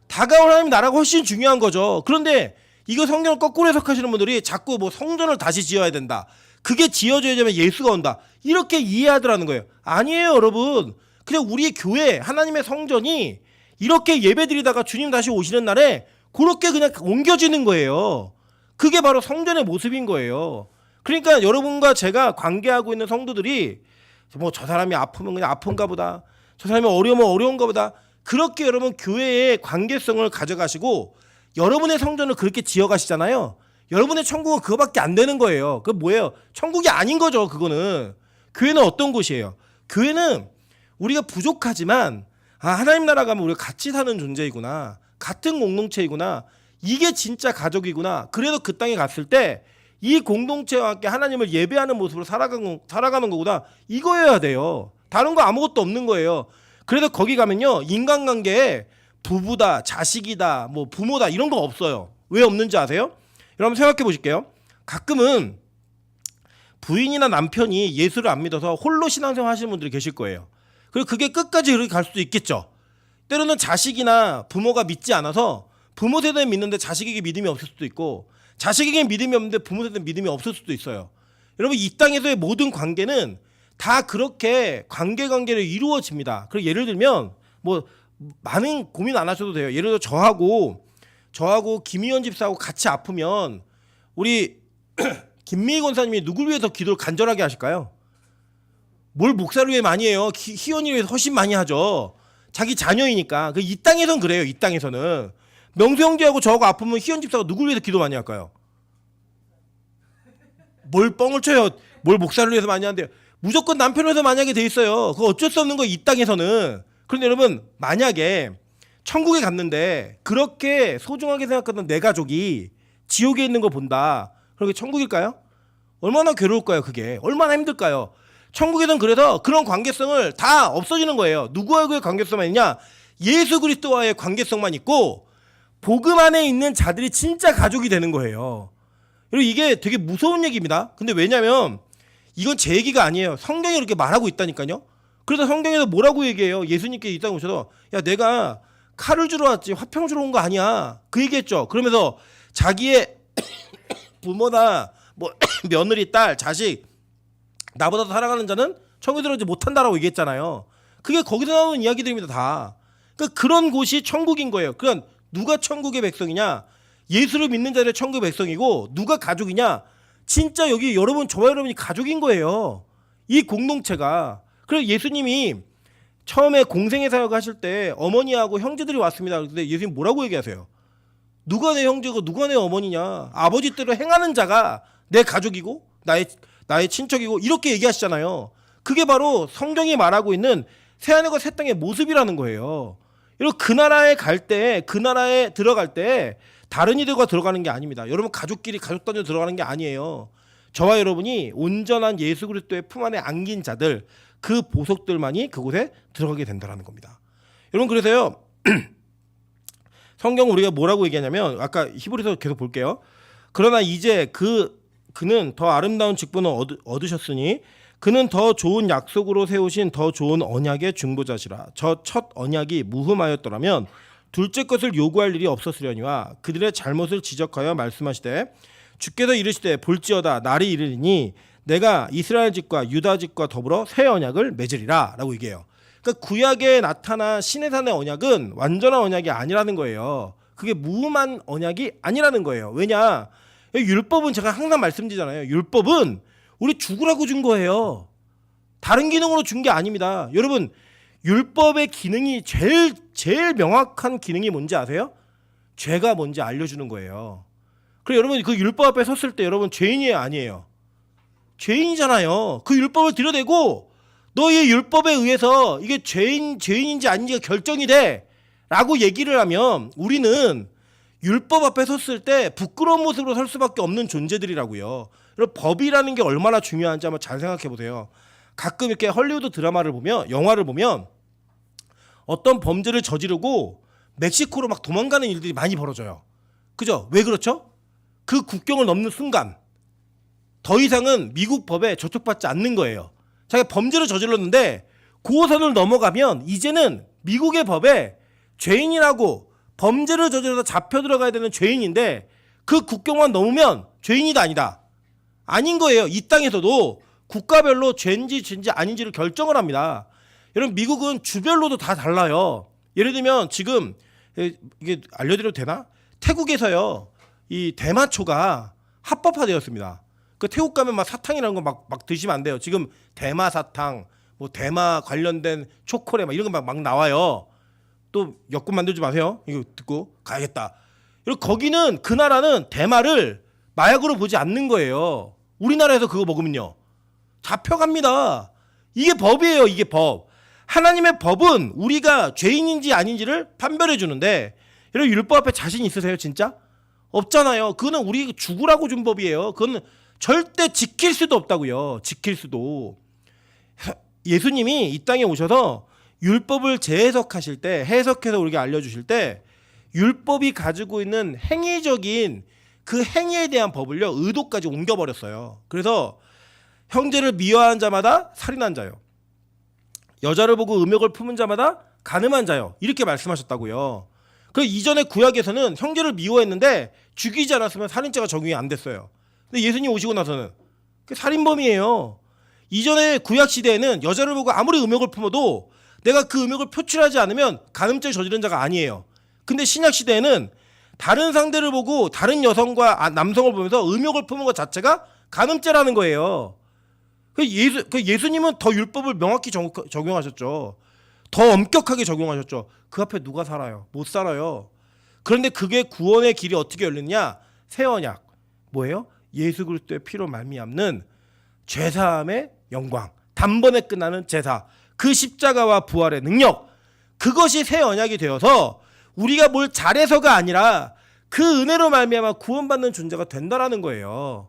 다가올 하나님의 나라가 훨씬 중요한 거죠. 그런데 이거 성경을 거꾸로 해석하시는 분들이 자꾸 뭐 성전을 다시 지어야 된다. 그게 지어져야 되면 예수가 온다. 이렇게 이해하더라는 거예요. 아니에요, 여러분. 그냥 우리의 교회, 하나님의 성전이 이렇게 예배드리다가 주님 다시 오시는 날에 그렇게 그냥 옮겨지는 거예요. 그게 바로 성전의 모습인 거예요. 그러니까 여러분과 제가 관계하고 있는 성도들이 뭐 저 사람이 아프면 그냥 아픈가 보다. 저 사람이 어려우면 어려운가 보다. 그렇게 여러분 교회의 관계성을 가져가시고 여러분의 성전을 그렇게 지어가시잖아요. 여러분의 천국은 그거밖에 안 되는 거예요. 그거 뭐예요? 천국이 아닌 거죠. 그거는. 교회는 어떤 곳이에요? 교회는 우리가 부족하지만 하나님 나라 가면 우리가 같이 사는 존재이구나. 같은 공동체이구나. 이게 진짜 가족이구나. 그래도 그 땅에 갔을 때 이 공동체와 함께 하나님을 예배하는 모습으로 살아가는 거구나. 이거여야 돼요. 다른 거 아무것도 없는 거예요. 그래서 거기 가면요. 인간관계에 부부다, 자식이다, 뭐 부모다 이런 거 없어요. 왜 없는지 아세요? 여러분 생각해 보실게요. 가끔은 부인이나 남편이 예수를 안 믿어서 홀로 신앙생활 하시는 분들이 계실 거예요. 그리고 그게 끝까지 그렇게 갈 수도 있겠죠. 때로는 자식이나 부모가 믿지 않아서 부모 세대는 믿는데 자식에게 믿음이 없을 수도 있고 자식에게 믿음이 없는데 부모 세대는 믿음이 없을 수도 있어요. 여러분 이 땅에서의 모든 관계는 다 그렇게 관계를 이루어집니다. 그리고 예를 들면 뭐 많은 고민 안 하셔도 돼요. 예를 들어 저하고 김희원 집사하고 같이 아프면 우리 김미희 권사님이 누굴 위해서 기도를 간절하게 하실까요? 뭘 목사를 위해 많이 해요. 희원이를 위해서 훨씬 많이 하죠. 자기 자녀이니까. 이 땅에선 그래요. 이 땅에서는. 명수 형제하고 저하고 아프면 희원 집사가 누굴 위해서 기도 많이 할까요? 뭘 뻥을 쳐요. 뭘 목사를 위해서 많이 한대요. 무조건 남편을 위해서 많이 하게 돼 있어요. 그거 어쩔 수 없는 거예요. 이 땅에서는. 그런데 여러분 만약에 천국에 갔는데 그렇게 소중하게 생각하던 내 가족이 지옥에 있는 거 본다. 그게 천국일까요? 얼마나 괴로울까요? 그게 얼마나 힘들까요? 천국에선 그래서 그런 관계성을 다 없어지는 거예요. 누구와의 관계성만 있냐? 예수 그리스도와의 관계성만 있고 복음 안에 있는 자들이 진짜 가족이 되는 거예요. 그리고 이게 되게 무서운 얘기입니다. 근데 왜냐면 이건 제 얘기가 아니에요. 성경이 이렇게 말하고 있다니까요. 그래서 성경에서 뭐라고 얘기해요? 예수님께 이 땅에 오셔서 야 내가 칼을 주러 왔지 화평 주러 온 거 아니야. 그 얘기했죠. 그러면서 자기의 부모나 뭐 며느리, 딸, 자식 나보다 더 사랑하는 자는 천국에 들어오지 못한다라고 얘기했잖아요. 그게 거기서 나오는 이야기들입니다 다. 그러니까 그런 곳이 천국인 거예요. 그러니까 누가 천국의 백성이냐? 예수를 믿는 자들의 천국의 백성이고 누가 가족이냐? 진짜 여기 여러분 저와 여러분이 가족인 거예요. 이 공동체가. 그래서 예수님이 처음에 공생애 사역 하실 때 어머니하고 형제들이 왔습니다. 근데 예수님 뭐라고 얘기하세요? 누가 내 형제고 누가 내 어머니냐? 아버지 뜻대로 행하는 자가 내 가족이고 나의 친척이고 이렇게 얘기하시잖아요. 그게 바로 성경이 말하고 있는 새하늘과 새 땅의 모습이라는 거예요. 여러분 그 나라에 갈 때, 그 나라에 들어갈 때 다른 이들과 들어가는 게 아닙니다. 여러분 가족끼리 가족 단위로 들어가는 게 아니에요. 저와 여러분이 온전한 예수 그리스도의 품 안에 안긴 자들, 그 보석들만이 그곳에 들어가게 된다는 겁니다. 여러분 그래서요. 성경 우리가 뭐라고 얘기하냐면 아까 히브리서 계속 볼게요. 그러나 이제 그는 더 아름다운 직분을 얻으셨으니 그는 더 좋은 약속으로 세우신 더 좋은 언약의 중보자시라. 저 첫 언약이 무흠하였더라면 둘째 것을 요구할 일이 없었으려니와 그들의 잘못을 지적하여 말씀하시되 주께서 이르시되 볼지어다 날이 이르리니 내가 이스라엘 집과 유다 집과 더불어 새 언약을 맺으리라 라고 얘기해요. 그러니까 구약에 나타난 시내산의 언약은 완전한 언약이 아니라는 거예요. 그게 무흠한 언약이 아니라는 거예요. 왜냐? 율법은 제가 항상 말씀드리잖아요. 율법은 우리 죽으라고 준 거예요. 다른 기능으로 준 게 아닙니다. 여러분 율법의 기능이 제일 명확한 기능이 뭔지 아세요? 죄가 뭔지 알려주는 거예요. 그래 여러분 그 율법 앞에 섰을 때 여러분 죄인이에요 아니에요? 죄인이잖아요. 그 율법을 들여대고 너의 율법에 의해서 이게 죄인인지 아닌지가 결정이 돼 라고 얘기를 하면 우리는 율법 앞에 섰을 때 부끄러운 모습으로 설 수밖에 없는 존재들이라고요. 여러분 법이라는 게 얼마나 중요한지 한번 잘 생각해 보세요. 가끔 이렇게 헐리우드 드라마를 보면 영화를 보면 어떤 범죄를 저지르고 멕시코로 막 도망가는 일들이 많이 벌어져요. 그죠? 왜 그렇죠? 그 국경을 넘는 순간 더 이상은 미국 법에 저촉받지 않는 거예요. 자기가 범죄를 저질렀는데 고선을 넘어가면 이제는 미국의 법에 죄인이라고 범죄를 저질러서 잡혀 들어가야 되는 죄인인데 그 국경만 넘으면 죄인이다 아니다. 아닌 거예요. 이 땅에서도 국가별로 죄인지 아닌지를 결정을 합니다. 여러분 미국은 주별로도 다 달라요. 예를 들면 지금 이게 알려드려도 되나? 태국에서요. 이 대마초가 합법화되었습니다. 그 태국 가면 막 사탕이라는 거 막 드시면 안 돼요. 지금 대마 사탕, 뭐 대마 관련된 초콜릿 막 이런 거 막 나와요. 또 여권 만들지 마세요. 이거 듣고 가야겠다. 그리고 거기는 그 나라는 대마를 마약으로 보지 않는 거예요. 우리나라에서 그거 먹으면요. 잡혀갑니다. 이게 법이에요. 이게 법. 하나님의 법은 우리가 죄인인지 아닌지를 판별해 주는데 여러분 율법 앞에 자신 있으세요 진짜? 없잖아요. 그거는 우리 죽으라고 준 법이에요. 그건 절대 지킬 수도 없다고요. 지킬 수도. 예수님이 이 땅에 오셔서 율법을 재해석하실 때 해석해서 우리에게 알려주실 때 율법이 가지고 있는 행위적인 그 행위에 대한 법을요 의도까지 옮겨버렸어요. 그래서 형제를 미워한 자마다 살인한 자요. 여자를 보고 음욕을 품은 자마다 간음한 자요. 이렇게 말씀하셨다고요. 그 이전에 구약에서는 형제를 미워했는데 죽이지 않았으면 살인죄가 적용이 안 됐어요. 근데 예수님 오시고 나서는 살인범이에요. 이전에 구약 시대에는 여자를 보고 아무리 음욕을 품어도 내가 그 음욕을 표출하지 않으면 간음죄를 저지른 자가 아니에요. 근데 신약 시대에는 다른 상대를 보고 다른 여성과 남성을 보면서 음욕을 품은 것 자체가 간음죄라는 거예요. 예수님은 더 율법을 명확히 적용하셨죠. 더 엄격하게 적용하셨죠. 그 앞에 누가 살아요? 못 살아요. 그런데 그게 구원의 길이 어떻게 열리느냐? 새 언약. 뭐예요? 예수 그리스도의 피로 말미암는 죄사함의 영광. 단번에 끝나는 제사. 그 십자가와 부활의 능력. 그것이 새 언약이 되어서 우리가 뭘 잘해서가 아니라 그 은혜로 말미암아 구원받는 존재가 된다라는 거예요.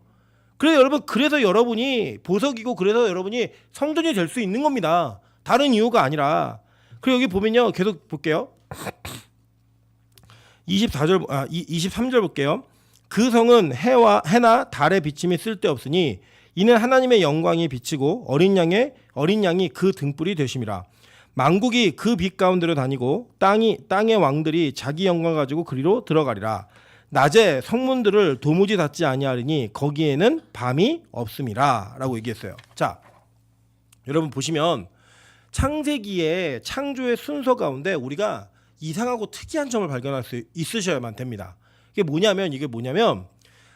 그래서 여러분이 보석이고 그래서 여러분이 성전이 될 수 있는 겁니다. 다른 이유가 아니라. 그리고 여기 보면요. 계속 볼게요. 24절 23절 볼게요. 그 성은 해나 달의 비침이 쓸데없으니 이는 하나님의 영광이 비치고 어린 양이 그 등불이 되심이라. 만국이 그 빛 가운데로 다니고 땅의 왕들이 자기 영광 가지고 그리로 들어가리라. 낮에 성문들을 도무지 닫지 아니하리니 거기에는 밤이 없음이라라고 얘기했어요. 자, 여러분 보시면 창세기의 창조의 순서 가운데 우리가 이상하고 특이한 점을 발견할 수 있으셔야만 됩니다. 이게 뭐냐면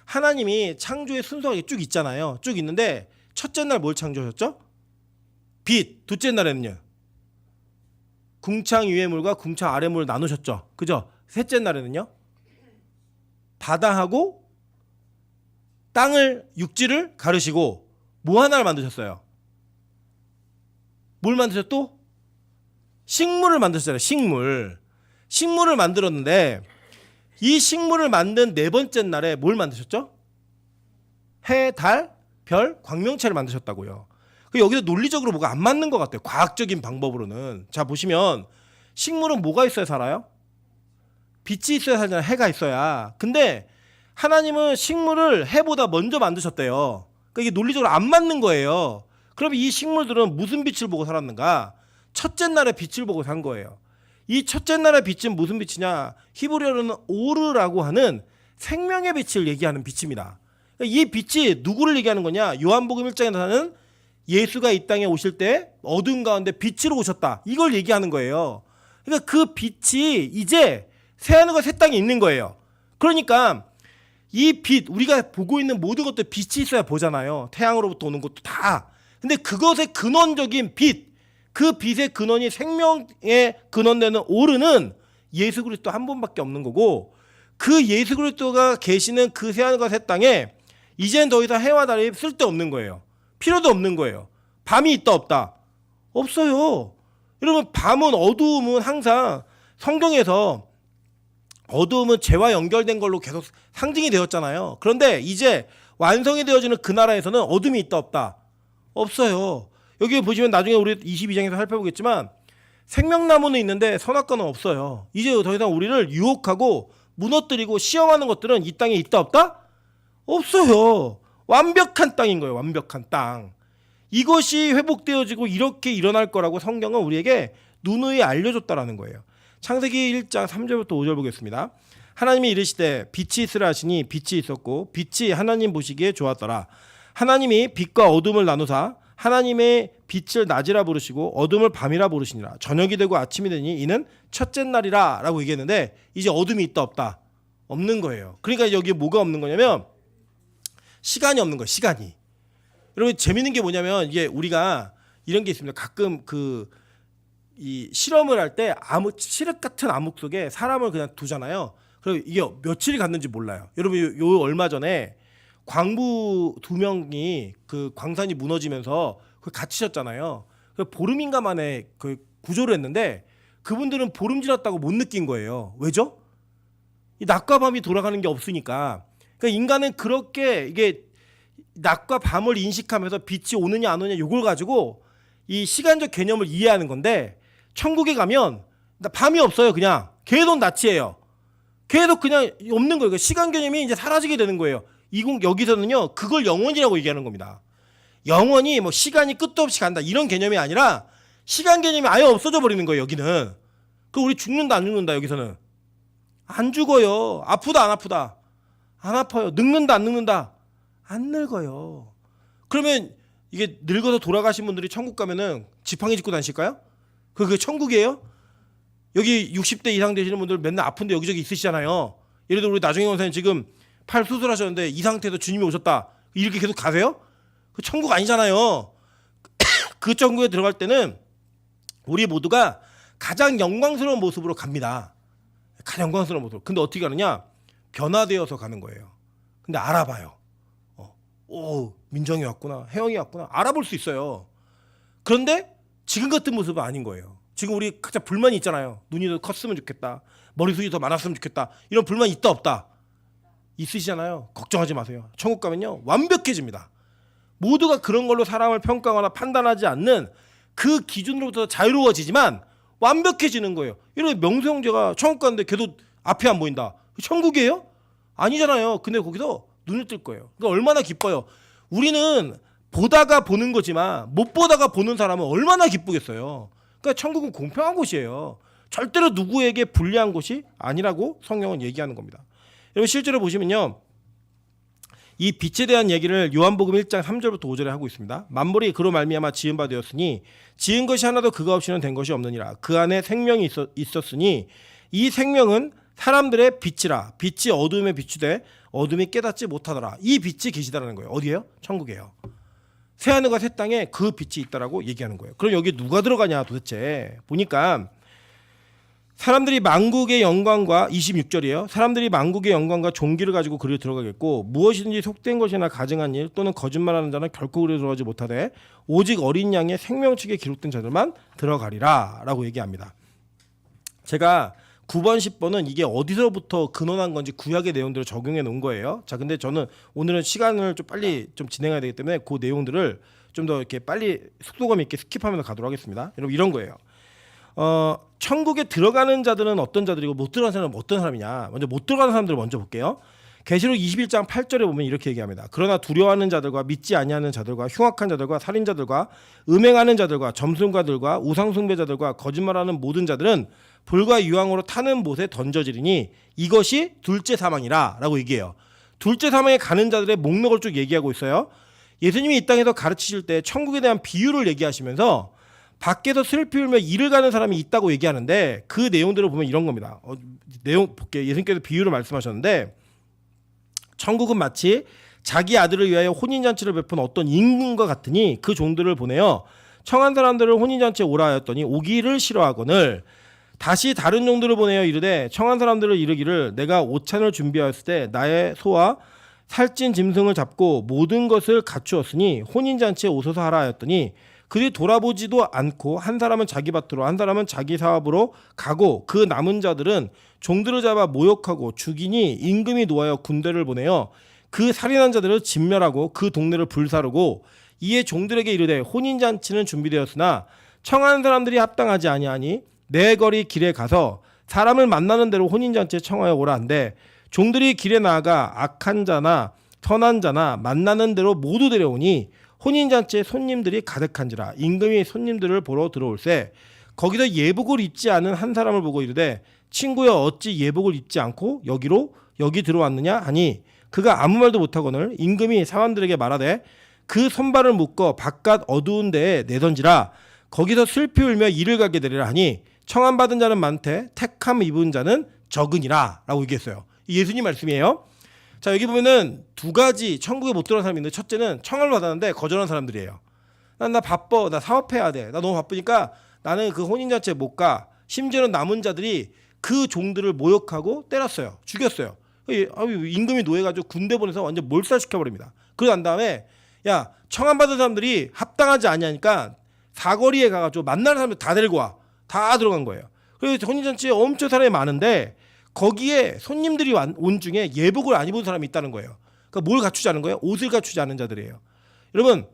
하나님이 창조의 순서가 쭉 있잖아요. 쭉 있는데 첫째 날 뭘 창조하셨죠? 빛. 둘째 날에는요, 궁창 위의 물과 궁창 아래 물을 나누셨죠. 그죠? 셋째 날에는요, 바다하고 육지를 가르시고 뭐 하나를 만드셨어요? 뭘 만드셨 또? 식물을 만드셨잖아요. 식물을 만들었는데 이 식물을 만든 네 번째 날에 뭘 만드셨죠? 해, 달, 별, 광명체를 만드셨다고요. 여기서 논리적으로 뭐가 안 맞는 것 같아요. 과학적인 방법으로는. 자, 보시면 식물은 뭐가 있어야 살아요? 빛이 있어야 살잖아요. 해가 있어야. 근데 하나님은 식물을 해보다 먼저 만드셨대요. 그러니까 이게 논리적으로 안 맞는 거예요. 그럼 이 식물들은 무슨 빛을 보고 살았는가? 첫째 날의 빛을 보고 산 거예요. 이 첫째 날의 빛은 무슨 빛이냐? 히브리어로는 오르라고 하는 생명의 빛을 얘기하는 빛입니다. 이 빛이 누구를 얘기하는 거냐? 요한복음 1장에서는 예수가 이 땅에 오실 때 어두운 가운데 빛으로 오셨다. 이걸 얘기하는 거예요. 그러니까 그 빛이 이제 새하늘과 새 땅에 있는 거예요. 그러니까 이 빛, 우리가 보고 있는 모든 것들 빛이 있어야 보잖아요. 태양으로부터 오는 것도 다. 근데 그것의 근원적인 빛, 그 빛의 근원이 생명의 근원되는 오르는 예수 그리스도 한 분밖에 없는 거고, 그 예수 그리스도가 계시는 그 새하늘과 새 땅에 이제는 더 이상 해와 달이 쓸데없는 거예요. 필요도 없는 거예요. 밤이 있다 없다? 없어요. 여러분, 밤은 어두움은 항상 성경에서 어두움은 죄와 연결된 걸로 계속 상징이 되었잖아요. 그런데 이제 완성이 되어지는 그 나라에서는 어둠이 있다 없다? 없어요. 여기 보시면 나중에 우리 22장에서 살펴보겠지만 생명나무는 있는데 선악과는 없어요. 이제 더 이상 우리를 유혹하고 무너뜨리고 시험하는 것들은 이 땅에 있다 없다? 없어요. 완벽한 땅인 거예요. 완벽한 땅. 이것이 회복되어지고 이렇게 일어날 거라고 성경은 우리에게 누누이 알려줬다라는 거예요. 창세기 1장 3절부터 5절 보겠습니다. 하나님이 이르시되 빛이 있으라 하시니 빛이 있었고 빛이 하나님 보시기에 좋았더라. 하나님이 빛과 어둠을 나누사 하나님의 빛을 낮이라 부르시고 어둠을 밤이라 부르시니라. 저녁이 되고 아침이 되니 이는 첫째 날이라 라고 얘기했는데 이제 어둠이 있다 없다? 없는 거예요. 그러니까 여기 뭐가 없는 거냐면 시간이 없는 거예요. 시간이. 여러분, 재밌는 게 뭐냐면 이게 우리가 이런 게 있습니다. 가끔 이 실험을 할 때 칠흑 같은 암흑 속에 사람을 그냥 두잖아요. 그리고 이게 며칠이 갔는지 몰라요. 여러분, 요 얼마 전에 광부 2명이 그 광산이 무너지면서 갇히셨잖아요. 보름인가 만에 그 구조를 했는데 그분들은 보름 지났다고 못 느낀 거예요. 왜죠? 이 낮과 밤이 돌아가는 게 없으니까. 그러니까 인간은 그렇게 이게 낮과 밤을 인식하면서 빛이 오느냐 안 오느냐 이걸 가지고 이 시간적 개념을 이해하는 건데, 천국에 가면 밤이 없어요. 그냥 계속 낮이에요. 계속 그냥 없는 거예요. 시간 개념이 이제 사라지게 되는 거예요. 여기서는요, 그걸 영원이라고 얘기하는 겁니다. 영원히 뭐 시간이 끝도 없이 간다 이런 개념이 아니라 시간 개념이 아예 없어져 버리는 거예요. 여기는. 그 우리 죽는다 안 죽는다? 여기서는 안 죽어요. 아프다 안 아프다? 안 아파요. 늙는다 안 늙는다? 안 늙어요. 그러면 이게 늙어서 돌아가신 분들이 천국 가면은 지팡이 짚고 다니실까요? 그게 천국이에요? 여기 60대 이상 되시는 분들 맨날 아픈데 여기저기 있으시잖아요. 예를 들어 우리 나중에 원사님 지금 팔 수술하셨는데 이 상태에서 주님이 오셨다. 이렇게 계속 가세요? 그 천국 아니잖아요. 그 천국에 들어갈 때는 우리 모두가 가장 영광스러운 모습으로 갑니다. 가장 영광스러운 모습으로. 근데 어떻게 가느냐? 변화되어서 가는 거예요. 근데 알아봐요. 오, 민정이 왔구나, 혜영이 왔구나, 알아볼 수 있어요. 그런데 지금 같은 모습은 아닌 거예요. 지금 우리 각자 불만이 있잖아요. 눈이 더 컸으면 좋겠다, 머리숱이 더 많았으면 좋겠다, 이런 불만이 있다 없다? 있으시잖아요. 걱정하지 마세요. 천국 가면요 완벽해집니다. 모두가 그런 걸로 사람을 평가하거나 판단하지 않는 그 기준으로부터 자유로워지지만 완벽해지는 거예요. 이런 명수 형제가 천국 갔는데 걔도 앞이 안 보인다. 천국이에요? 아니잖아요. 근데 거기서 눈을 뜰 거예요. 그러니까 얼마나 기뻐요. 우리는 보다가 보는 거지만 못 보다가 보는 사람은 얼마나 기쁘겠어요. 그러니까 천국은 공평한 곳이에요. 절대로 누구에게 불리한 곳이 아니라고 성경은 얘기하는 겁니다. 여러분 실제로 보시면요. 이 빛에 대한 얘기를 요한복음 1장 3절부터 5절에 하고 있습니다. 만물이 그로 말미암아 지은 바 되었으니 지은 것이 하나도 그가 없이는 된 것이 없느니라. 그 안에 생명이 있었으니 이 생명은 사람들의 빛이라. 빛이 어둠에 비추되 어둠이 깨닫지 못하더라. 이 빛이 계시다라는 거예요. 어디예요? 천국이에요. 새하늘과 새 땅에 그 빛이 있다라고 얘기하는 거예요. 그럼 여기 누가 들어가냐 도대체 보니까 사람들이 만국의 영광과 26절이에요. 사람들이 만국의 영광과 종기를 가지고 그리로 들어가겠고 무엇이든지 속된 것이나 가증한 일 또는 거짓말하는 자는 결코 그리로 들어가지 못하되 오직 어린 양의 생명책에 기록된 자들만 들어가리라 라고 얘기합니다. 제가 9번 10번은 이게 어디서부터 근원한 건지 구약의 내용들을 적용해 놓은 거예요. 자, 근데 저는 오늘은 시간을 좀 빨리 좀 진행해야 되기 때문에 그 내용들을 좀 더 이렇게 빨리 속도감 있게 스킵하면서 가도록 하겠습니다. 여러분 이런 거예요. 천국에 들어가는 자들은 어떤 자들이고 못 들어가는 사람은 어떤 사람이냐. 먼저 못 들어가는 사람들을 먼저 볼게요. 계시록 21장 8절에 보면 이렇게 얘기합니다. 그러나 두려워하는 자들과 믿지 아니하는 자들과 흉악한 자들과 살인자들과 음행하는 자들과 점술가들과 우상숭배자들과 거짓말하는 모든 자들은 불과 유황으로 타는 못에 던져지리니 이것이 둘째 사망이라 라고 얘기해요. 둘째 사망에 가는 자들의 목록을 쭉 얘기하고 있어요. 예수님이 이 땅에서 가르치실 때 천국에 대한 비유를 얘기하시면서 밖에서 슬피 울며 이를 가는 사람이 있다고 얘기하는데 그 내용들을 보면 이런 겁니다. 내용 볼게요. 예수님께서 비유를 말씀하셨는데 천국은 마치 자기 아들을 위하여 혼인잔치를 베푼 어떤 임금과 같으니 그 종들을 보내어 청한 사람들을 혼인잔치에 오라 하였더니 오기를 싫어하거늘 다시 다른 종들을 보내어 이르되 청한 사람들을 이르기를 내가 오찬을 준비하였을 때 나의 소와 살찐 짐승을 잡고 모든 것을 갖추었으니 혼인잔치에 오소서 하라 하였더니 그들이 돌아보지도 않고 한 사람은 자기 밭으로 한 사람은 자기 사업으로 가고 그 남은 자들은 종들을 잡아 모욕하고 죽이니 임금이 노하여 군대를 보내어 그 살인한 자들을 진멸하고 그 동네를 불사르고 이에 종들에게 이르되 혼인잔치는 준비되었으나 청하는 사람들이 합당하지 아니하니 내 거리 길에 가서 사람을 만나는 대로 혼인잔치에 청하여 오라 한데 종들이 길에 나아가 악한 자나 선한 자나 만나는 대로 모두 데려오니 혼인잔치에 손님들이 가득한지라 임금이 손님들을 보러 들어올세 거기서 예복을 입지 않은 한 사람을 보고 이르되 친구여 어찌 예복을 입지 않고 여기 들어왔느냐 하니 그가 아무 말도 못하거늘 임금이 사람들에게 말하되 그 손발을 묶어 바깥 어두운 데에 내던지라 거기서 슬피 울며 이를 가게 되리라 하니 청함받은 자는 많되 택함 입은 자는 적으니라 라고 얘기했어요. 예수님 말씀이에요. 자, 여기 보면은 두 가지 천국에 못 들어간 사람이 있는데 첫째는 청함을 받았는데 거절한 사람들이에요. 나 바빠, 나 사업해야 돼, 나 너무 바쁘니까 나는 그 혼인잔치에 못 가. 심지어는 남은 자들이 그 종들을 모욕하고 때렸어요, 죽였어요. 임금이 노해가지고 군대 보내서 완전 몰살시켜버립니다. 그러고 난 다음에 야 청함받은 사람들이 합당하지 아니하니까 사거리에 가가지고 만나는 사람들 다 데리고 와. 다 들어간 거예요. 그래서 혼인잔치에 엄청 사람이 많은데 거기에 손님들이 온 중에 예복을 안 입은 사람이 있다는 거예요. 그러니까 뭘 갖추지 않은 거예요? 옷을 갖추지 않은 자들이에요. 여러분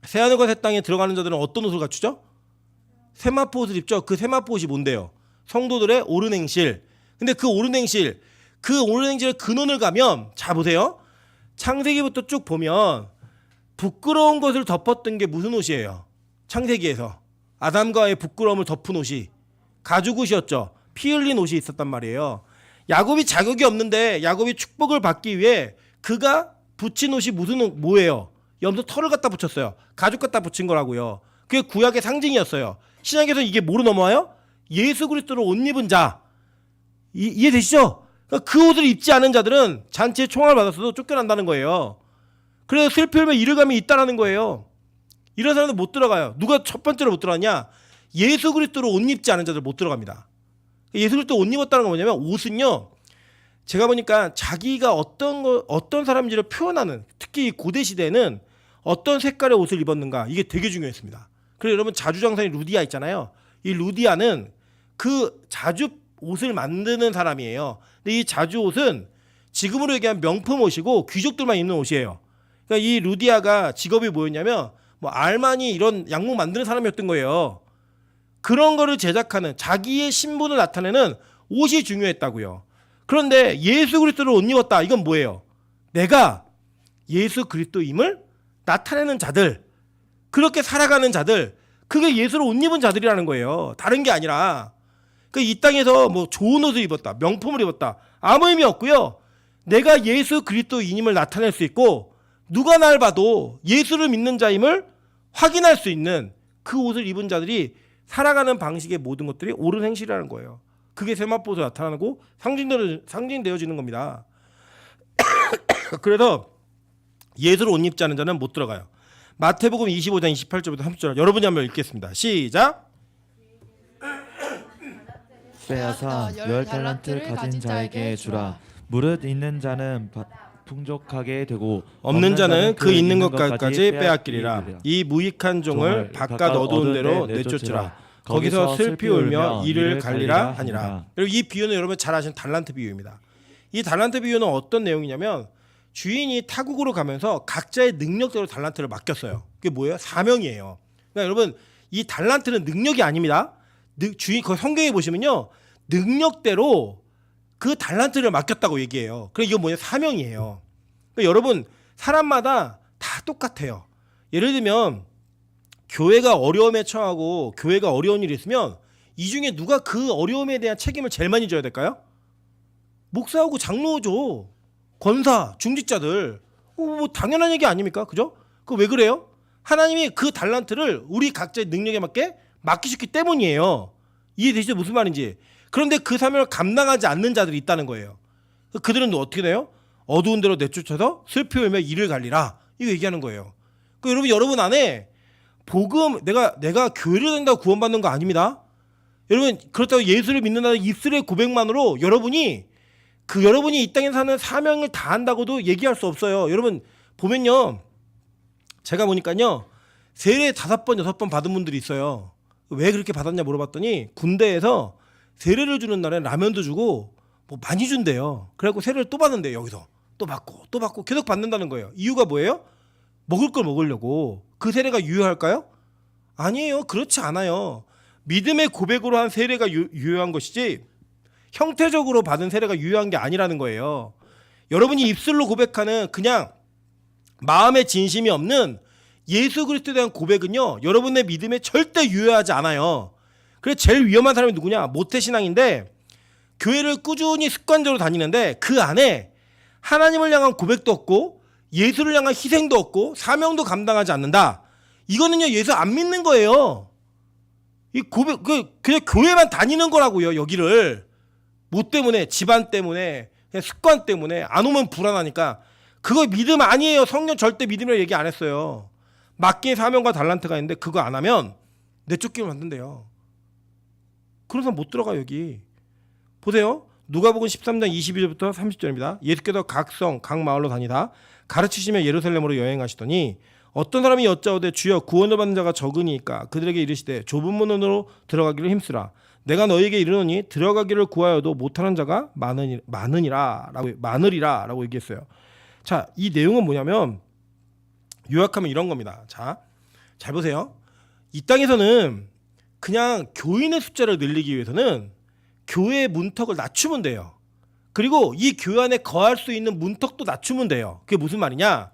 새하늘과 새 땅에 들어가는 자들은 어떤 옷을 갖추죠? 세마포 옷을 입죠. 그 세마포 옷이 뭔데요? 성도들의 옳은 행실. 근데 그 옳은 행실의 근원을 가면 자 보세요. 창세기부터 쭉 보면 부끄러운 것을 덮었던 게 무슨 옷이에요? 창세기에서 아담과의 부끄러움을 덮은 옷이 가죽 옷이었죠. 피 흘린 옷이 있었단 말이에요. 야곱이 자격이 없는데 야곱이 축복을 받기 위해 그가 붙인 옷이 뭐예요? 염소 털을 갖다 붙였어요. 가죽 갖다 붙인 거라고요. 그게 구약의 상징이었어요. 신약에서 이게 뭐로 넘어와요? 예수 그리스도를 옷 입은 자. 이해되시죠? 그러니까 그 옷을 입지 않은 자들은 잔치에 총알을 받았어도 쫓겨난다는 거예요. 그래서 슬피 울며 이를 감이 있다라는 거예요. 이런 사람들 못 들어가요. 누가 첫 번째로 못 들어가냐? 예수 그리스도를 옷 입지 않은 자들 못 들어갑니다. 예수 그리스도 옷 입었다는 건 뭐냐면 옷은요. 제가 보니까 자기가 어떤 사람인지를 표현하는, 특히 고대 시대에는 어떤 색깔의 옷을 입었는가 이게 되게 중요했습니다. 그래서 여러분 자주장사인 루디아 있잖아요. 이 루디아는 그 자주 옷을 만드는 사람이에요. 근데 이 자주 옷은 지금으로 얘기하면 명품 옷이고 귀족들만 입는 옷이에요. 그러니까 이 루디아가 직업이 뭐였냐면 뭐 알마니 이런 양복 만드는 사람이었던 거예요. 그런 거를 제작하는 자기의 신분을 나타내는 옷이 중요했다고요. 그런데 예수 그리스도를 옷 입었다. 이건 뭐예요? 내가 예수 그리스도임을 나타내는 자들, 그렇게 살아가는 자들, 그게 예수를 옷 입은 자들이라는 거예요. 다른 게 아니라 이 땅에서 뭐 좋은 옷을 입었다, 명품을 입었다, 아무 의미 없고요. 내가 예수 그리스도인임을 나타낼 수 있고 누가 날 봐도 예수를 믿는 자임을 확인할 수 있는 그 옷을 입은 자들이 살아가는 방식의 모든 것들이 옳은 행실이라는 거예요. 그게 세마포로 나타나고 상징되어지는 겁니다. 그래서 예수를 옷 입지 않은 자는 못 들어가요. 마태복음 25장 28절부터 30절 여러분이 한번 읽겠습니다. 시작. 빼앗아 10달란트를 가진 자에게 주라. 무릇 있는 자는 풍족하게 되고 없는 자는 그 있는 것까지 빼앗기리라. 이 무익한 종을 바깥 어두운 데로 내쫓으라. 거기서 슬피 울며 이를 갈리라 하니라. 그리고 이 비유는 여러분 잘 아시는 달란트 비유입니다. 이 달란트 비유는 어떤 내용이냐면 주인이 타국으로 가면서 각자의 능력대로 달란트를 맡겼어요. 그게 뭐예요? 사명이에요. 그러니까 여러분 이 달란트는 능력이 아닙니다. 주인 그 성경에 보시면요, 능력대로 그 달란트를 맡겼다고 얘기해요. 그래 이건 뭐냐? 사명이에요. 그러니까 여러분 사람마다 다 똑같아요. 예를 들면 교회가 어려움에 처하고 교회가 어려운 일이 있으면 이 중에 누가 그 어려움에 대한 책임을 제일 많이 져야 될까요? 목사하고 장로죠. 권사, 중직자들. 뭐 당연한 얘기 아닙니까? 그죠? 그 왜 그래요? 하나님이 그 달란트를 우리 각자의 능력에 맞게 맡기셨기 때문이에요. 이해되시죠? 무슨 말인지. 그런데 그 사명을 감당하지 않는 자들이 있다는 거예요. 그들은 또 어떻게 돼요? 어두운 데로 내쫓아서 슬피 울며 이를 갈리라. 이거 얘기하는 거예요. 여러분 안에 복음, 내가 교회를 다닌다고 구원받는 거 아닙니다. 여러분 그렇다고 예수를 믿는다는 입술의 고백만으로 여러분이 이 땅에 사는 사명을 다한다고도 얘기할 수 없어요. 여러분 보면요, 제가 보니까요 세례 5번 6번 받은 분들이 있어요. 왜 그렇게 받았냐 물어봤더니 군대에서 세례를 주는 날에 라면도 주고 뭐 많이 준대요. 그래갖고 세례를 또 받는데요. 여기서 또 받고 계속 받는다는 거예요. 이유가 뭐예요? 먹을 걸 먹으려고. 그 세례가 유효할까요? 아니에요. 그렇지 않아요. 믿음의 고백으로 한 세례가 유효한 것이지 형태적으로 받은 세례가 유효한 게 아니라는 거예요. 여러분이 입술로 고백하는 그냥 마음의 진심이 없는 예수 그리스도에 대한 고백은요, 여러분의 믿음에 절대 유효하지 않아요. 그래서 제일 위험한 사람이 누구냐? 모태신앙인데 교회를 꾸준히 습관적으로 다니는데 그 안에 하나님을 향한 고백도 없고 예수를 향한 희생도 없고 사명도 감당하지 않는다. 이거는요 예수 안 믿는 거예요. 이 고백 그냥 교회만 다니는 거라고요. 여기를 뭐 때문에? 집안 때문에, 그냥 습관 때문에 안 오면 불안하니까. 그거 믿음 아니에요. 성경 절대 믿음이라고 얘기 안 했어요. 맡긴 사명과 달란트가 있는데 그거 안 하면 내쫓기를 만든대요. 그래서 못 들어가. 여기 보세요. 누가복음 13장 22절부터 30절입니다. 예수께서 각 성, 각 마을로 다니다 가르치시며 예루살렘으로 여행하시더니 어떤 사람이 여짜오되 주여 구원을 받는 자가 적으니까 그들에게 이르시되 좁은 문으로 들어가기를 힘쓰라. 내가 너희에게 이르노니 들어가기를 구하여도 못하는 자가 많으리라라고 얘기했어요. 자, 이 내용은 뭐냐면 요약하면 이런 겁니다. 자, 잘 보세요. 이 땅에서는 그냥 교인의 숫자를 늘리기 위해서는 교회의 문턱을 낮추면 돼요. 그리고 이 교회 안에 거할 수 있는 문턱도 낮추면 돼요. 그게 무슨 말이냐?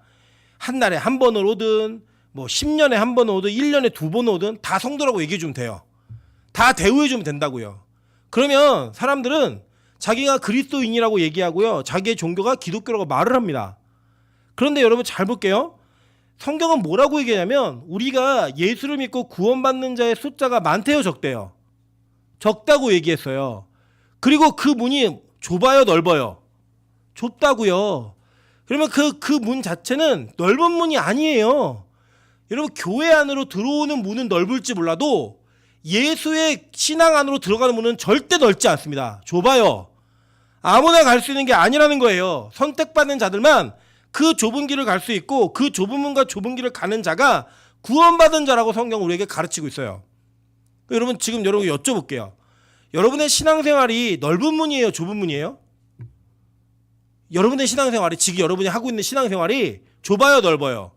한 달에 한 번을 오든 뭐 10년에 한 번 오든 1년에 2번 오든 다 성도라고 얘기해 주면 돼요. 다 대우해 주면 된다고요. 그러면 사람들은 자기가 그리스도인이라고 얘기하고요, 자기의 종교가 기독교라고 말을 합니다. 그런데 여러분 잘 볼게요. 성경은 뭐라고 얘기하냐면 우리가 예수를 믿고 구원받는 자의 숫자가 많대요, 적대요? 적다고 얘기했어요. 그리고 그 문이 좁아요, 넓어요? 좁다고요. 그러면 그 문 자체는 넓은 문이 아니에요. 여러분 교회 안으로 들어오는 문은 넓을지 몰라도 예수의 신앙 안으로 들어가는 문은 절대 넓지 않습니다. 좁아요. 아무나 갈 수 있는 게 아니라는 거예요. 선택받는 자들만 그 좁은 길을 갈 수 있고 그 좁은 문과 좁은 길을 가는 자가 구원받은 자라고 성경은 우리에게 가르치고 있어요. 여러분 지금 여러분 여쭤볼게요. 여러분의 신앙생활이 넓은 문이에요, 좁은 문이에요? 여러분의 신앙생활이 지금 여러분이 하고 있는 신앙생활이 좁아요, 넓어요?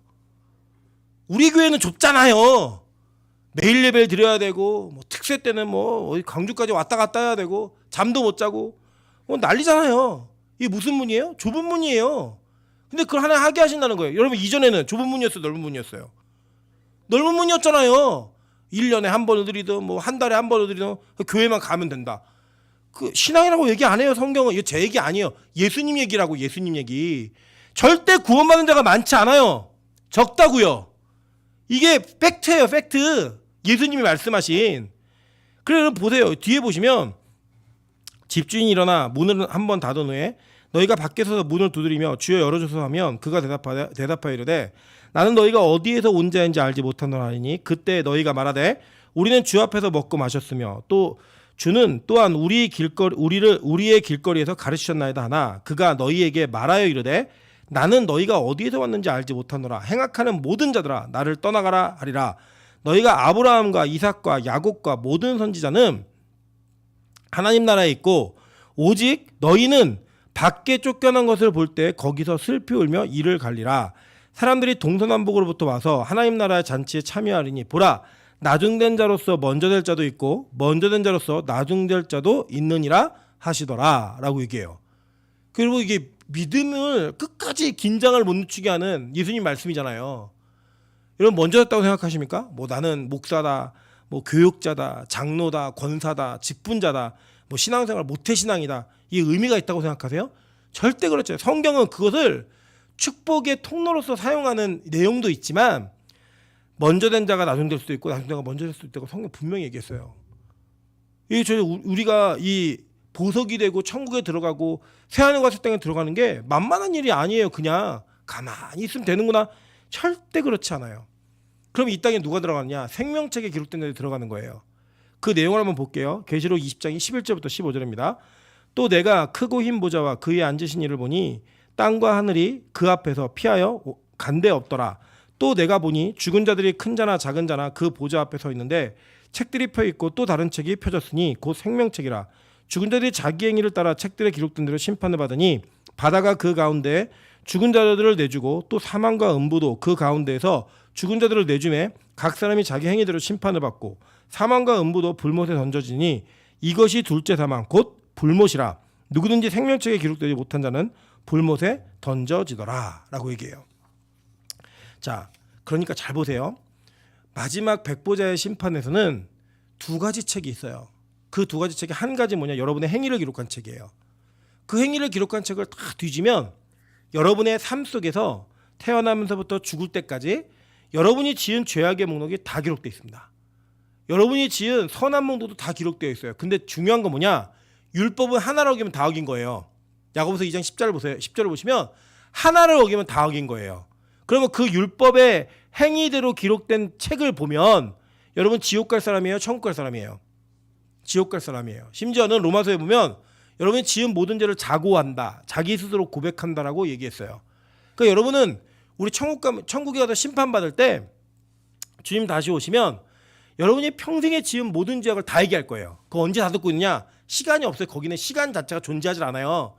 우리 교회는 좁잖아요. 매일 예배를 드려야 되고 뭐 특세 때는 뭐 어디 광주까지 왔다 갔다 해야 되고 잠도 못 자고 난리잖아요. 이게 무슨 문이에요? 좁은 문이에요. 근데 그걸 하나 하게 하신다는 거예요. 여러분 이전에는 좁은 문이었어요, 넓은 문이었어요? 넓은 문이었잖아요. 1년에 한 번을 드리든 뭐 한 달에 한 번을 드리든 교회만 가면 된다. 그 신앙이라고 얘기 안 해요. 성경은 이거 제 얘기 아니에요. 예수님 얘기라고. 예수님 얘기. 절대 구원받는 자가 많지 않아요. 적다고요. 이게 팩트예요. 팩트. 예수님이 말씀하신. 그래 여러분 보세요. 뒤에 보시면 집주인이 일어나 문을 한번 닫은 후에 너희가 밖에서 문을 두드리며 주여 열어주소서 하면 그가 대답하여 이르되 나는 너희가 어디에서 온 자인지 알지 못하노라 하니 그때 너희가 말하되 우리는 주 앞에서 먹고 마셨으며 또 주는 또한 우리의 길거리에서 가르치셨나이다 하나 그가 너희에게 말하여 이르되 나는 너희가 어디에서 왔는지 알지 못하노라 행악하는 모든 자들아 나를 떠나가라 하리라. 너희가 아브라함과 이삭과 야곱과 모든 선지자는 하나님 나라에 있고 오직 너희는 밖에 쫓겨난 것을 볼 때 거기서 슬피 울며 이를 갈리라. 사람들이 동서남북으로부터 와서 하나님 나라의 잔치에 참여하리니 보라 나중된 자로서 먼저 될 자도 있고 먼저 된 자로서 나중될 자도 있느니라 하시더라 라고 얘기해요. 그리고 이게 믿음을 끝까지 긴장을 못 늦추게 하는 예수님 말씀이잖아요. 여러분 먼저 됐다고 생각하십니까? 뭐 나는 목사다, 뭐 교육자다, 장로다, 권사다, 직분자다, 뭐 신앙생활 모태신앙이다. 이게 의미가 있다고 생각하세요? 절대 그렇지 않아요. 성경은 그것을 축복의 통로로서 사용하는 내용도 있지만 먼저 된 자가 나중 될 수도 있고 나중 된 자가 먼저 될 수도 있다고 성경 분명히 얘기했어요. 이게 저희 우리가 이 보석이 되고 천국에 들어가고 새하늘과 새 땅에 들어가는 게 만만한 일이 아니에요. 그냥 가만히 있으면 되는구나. 절대 그렇지 않아요. 그럼 이 땅에 누가 들어가느냐? 생명책에 기록된 자들이 들어가는 거예요. 그 내용을 한번 볼게요. 계시록 20장이 11절부터 15절입니다. 또 내가 크고 흰 보좌와 그 위에 앉으신 이를 보니 땅과 하늘이 그 앞에서 피하여 간데 없더라. 또 내가 보니 죽은 자들이 큰 자나 작은 자나 그 보좌 앞에 서 있는데 책들이 펴 있고 또 다른 책이 펴졌으니 곧 생명책이라. 죽은 자들이 자기 행위를 따라 책들에 기록된 대로 심판을 받으니 바다가 그 가운데 죽은 자들을 내주고 또 사망과 음부도 그 가운데에서 죽은 자들을 내주매 각 사람이 자기 행위대로 심판을 받고 사망과 음부도 불못에 던져지니 이것이 둘째 사망 곧 불못이라. 누구든지 생명책에 기록되지 못한 자는 불못에 던져지더라 라고 얘기해요. 자, 그러니까 잘 보세요. 마지막 백보자의 심판에서는 두 가지 책이 있어요. 그 두 가지 책이 한 가지 뭐냐? 여러분의 행위를 기록한 책이에요. 그 행위를 기록한 책을 다 뒤지면 여러분의 삶 속에서 태어나면서부터 죽을 때까지 여러분이 지은 죄악의 목록이 다 기록되어 있습니다. 여러분이 지은 선한 목록도 다 기록되어 있어요. 근데 중요한 건 뭐냐? 율법은 하나를 어기면 다 어긴 거예요. 야고보서 2장 10절을 보세요. 10절을 보시면 하나를 어기면 다 어긴 거예요. 그러면 그 율법의 행위대로 기록된 책을 보면 여러분 지옥 갈 사람이에요? 천국 갈 사람이에요? 지옥 갈 사람이에요. 심지어는 로마서에 보면 여러분이 지은 모든 죄를 자고한다. 자기 스스로 고백한다라고 얘기했어요. 그러니까 여러분은 우리 천국에 가서 심판받을 때 주님 다시 오시면 여러분이 평생에 지은 모든 죄악을 다 얘기할 거예요. 그거 언제 다 듣고 있느냐? 시간이 없어요. 거기는 시간 자체가 존재하지 않아요.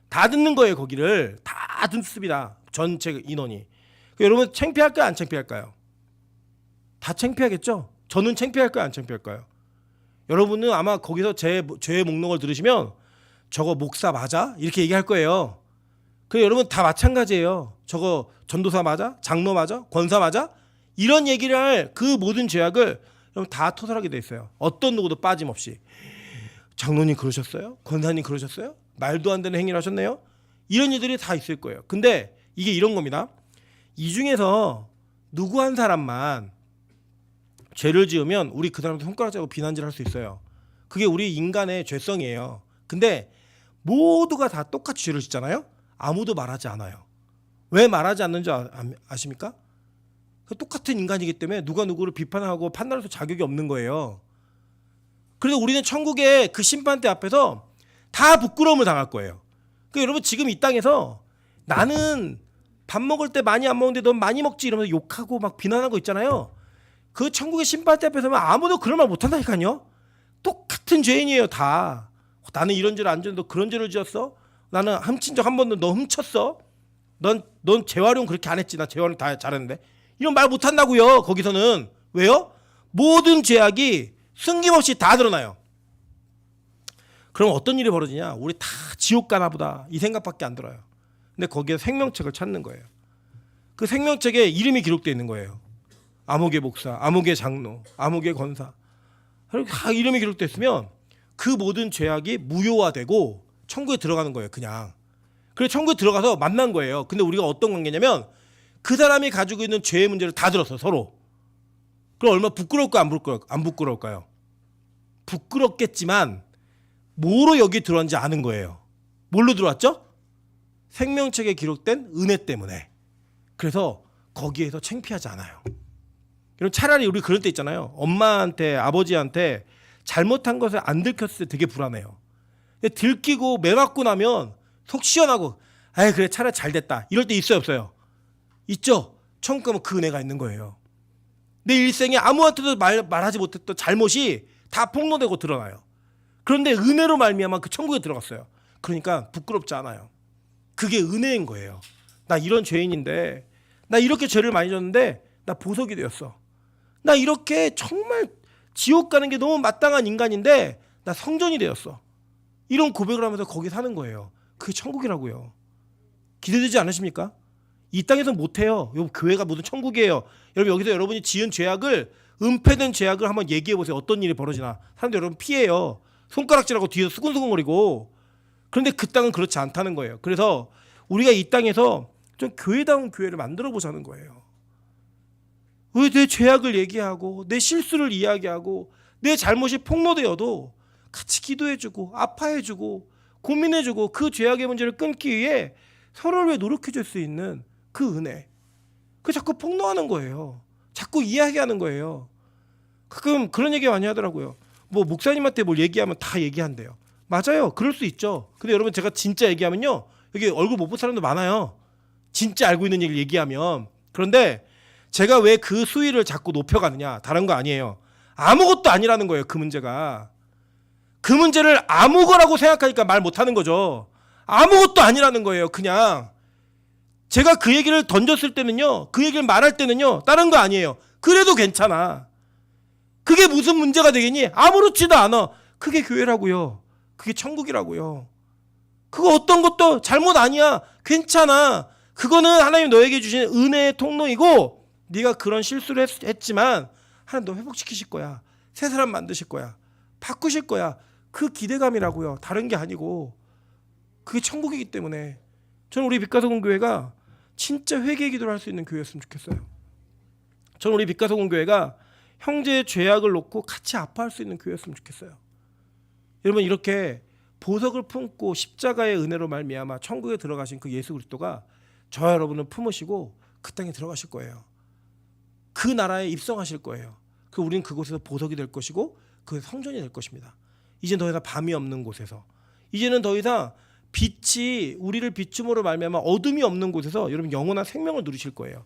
다 듣는 거예요. 거기를 다 듣습니다. 전체 인원이. 여러분 창피할까요? 안 창피할까요? 다 창피하겠죠? 저는 창피할까요? 안 창피할까요? 여러분은 아마 거기서 제 죄의 목록을 들으시면 저거 목사 맞아? 이렇게 얘기할 거예요. 그래 여러분 다 마찬가지예요. 저거 전도사 맞아? 장로 맞아? 권사 맞아? 이런 얘기를 할 그 모든 죄악을 여러분 다 토설하게 돼 있어요. 어떤 누구도 빠짐없이. 장로님 그러셨어요? 권사님 그러셨어요? 말도 안 되는 행위를 하셨네요? 이런 일들이 다 있을 거예요. 근데 이게 이런 겁니다. 이 중에서 누구 한 사람만 죄를 지으면 우리 그 사람한테 손가락 잡고 비난질 할 수 있어요. 그게 우리 인간의 죄성이에요. 근데 모두가 다 똑같이 죄를 짓잖아요. 아무도 말하지 않아요. 왜 말하지 않는지 아십니까? 똑같은 인간이기 때문에 누가 누구를 비판하고 판단할 수 자격이 없는 거예요. 그래서 우리는 천국의 그 심판대 앞에서 다 부끄러움을 당할 거예요. 그러니까 여러분 지금 이 땅에서 나는 밥 먹을 때 많이 안 먹는데 넌 많이 먹지 이러면서 욕하고 막 비난하고 있잖아요. 그 천국의 심판대 앞에 서면 아무도 그런 말 못한다니까요. 똑같은 죄인이에요 다. 나는 이런 죄를 안 지었는데 너 그런 죄를 지었어? 나는 훔친 적 한 번도 너 훔쳤어? 넌 재활용 그렇게 안 했지. 나 재활용 다 잘했는데. 이런 말 못한다고요. 거기서는. 왜요? 모든 죄악이 숨김없이 다 드러나요. 그럼 어떤 일이 벌어지냐? 우리 다 지옥 가나 보다 이 생각밖에 안 들어요. 근데 거기에 생명책을 찾는 거예요. 그 생명책에 이름이 기록되어 있는 거예요. 아무개 목사, 아무개 장로, 아무개 권사, 다 이름이 기록되어 있으면 그 모든 죄악이 무효화되고 천국에 들어가는 거예요. 그냥. 그래서 천국에 들어가서 만난 거예요. 근데 우리가 어떤 관계냐면 그 사람이 가지고 있는 죄의 문제를 다 들었어, 서로. 그럼 얼마나 부끄러울까 안 부끄러울까요? 부끄럽겠지만 뭐로 여기 들어왔는지 아는 거예요. 뭘로 들어왔죠? 생명책에 기록된 은혜 때문에. 그래서 거기에서 창피하지 않아요. 그럼 차라리 우리 그럴 때 있잖아요. 엄마한테, 아버지한테 잘못한 것을 안 들켰을 때 되게 불안해요. 근데 들키고 매맞고 나면 속 시원하고, 아이 그래 차라리 잘 됐다. 이럴 때 있어요, 없어요? 있죠. 천국 가면 그 은혜가 있는 거예요. 내 일생에 아무한테도 말하지 못했던 잘못이 다 폭로되고 드러나요. 그런데 은혜로 말미암아 그 천국에 들어갔어요. 그러니까 부끄럽지 않아요. 그게 은혜인 거예요. 나 이런 죄인인데, 나 이렇게 죄를 많이 졌는데 나 보석이 되었어. 나 이렇게 정말 지옥 가는 게 너무 마땅한 인간인데 나 성전이 되었어. 이런 고백을 하면서 거기 사는 거예요. 그게 천국이라고요. 기대되지 않으십니까? 이 땅에서 못해요. 여러분 교회가 모두 천국이에요. 여러분 여기서 여러분이 지은 죄악을, 은폐된 죄악을 한번 얘기해 보세요. 어떤 일이 벌어지나. 사람들 여러분 피해요. 손가락질하고 뒤에서 수근수근거리고. 그런데 그 땅은 그렇지 않다는 거예요. 그래서 우리가 이 땅에서 좀 교회다운 교회를 만들어 보자는 거예요. 왜 내 죄악을 얘기하고 내 실수를 이야기하고 내 잘못이 폭로되어도 같이 기도해주고 아파해주고 고민해주고 그 죄악의 문제를 끊기 위해 서로를 위해 노력해줄 수 있는 그 은혜. 그 자꾸 폭로하는 거예요. 자꾸 이야기하는 거예요. 가끔 그런 얘기 많이 하더라고요. 뭐 목사님한테 뭘 얘기하면 다 얘기한대요. 맞아요. 그럴 수 있죠. 근데 여러분 제가 진짜 얘기하면요. 여기 얼굴 못 본 사람도 많아요. 진짜 알고 있는 얘기를 얘기하면. 그런데 제가 왜 그 수위를 자꾸 높여가느냐. 다른 거 아니에요. 아무것도 아니라는 거예요. 그 문제가. 그 문제를 아무거라고 생각하니까 말 못하는 거죠. 아무것도 아니라는 거예요. 그냥. 제가 그 얘기를 던졌을 때는요. 그 얘기를 말할 때는요. 다른 거 아니에요. 그래도 괜찮아. 그게 무슨 문제가 되겠니? 아무렇지도 않아. 그게 교회라고요. 그게 천국이라고요. 그거 어떤 것도 잘못 아니야. 괜찮아. 그거는 하나님 너에게 주신 은혜의 통로이고 네가 그런 실수를 했지만 하나님 너 회복시키실 거야. 새 사람 만드실 거야. 바꾸실 거야. 그 기대감이라고요. 다른 게 아니고. 그게 천국이기 때문에 저는 우리 빛가서공교회가 진짜 회개 기도를 할 수 있는 교회였으면 좋겠어요. 저는 우리 빛가서공교회가 형제의 죄악을 놓고 같이 아파할 수 있는 교회였으면 좋겠어요. 여러분 이렇게 보석을 품고 십자가의 은혜로 말미암아 천국에 들어가신 그 예수 그리스도가 저와 여러분을 품으시고 그 땅에 들어가실 거예요. 그 나라에 입성하실 거예요. 그 우리는 그곳에서 보석이 될 것이고 그 성전이 될 것입니다. 이제 더 이상 밤이 없는 곳에서, 이제는 더 이상 빛이 우리를 비춤으로 말미암아 어둠이 없는 곳에서 여러분 영원한 생명을 누리실 거예요.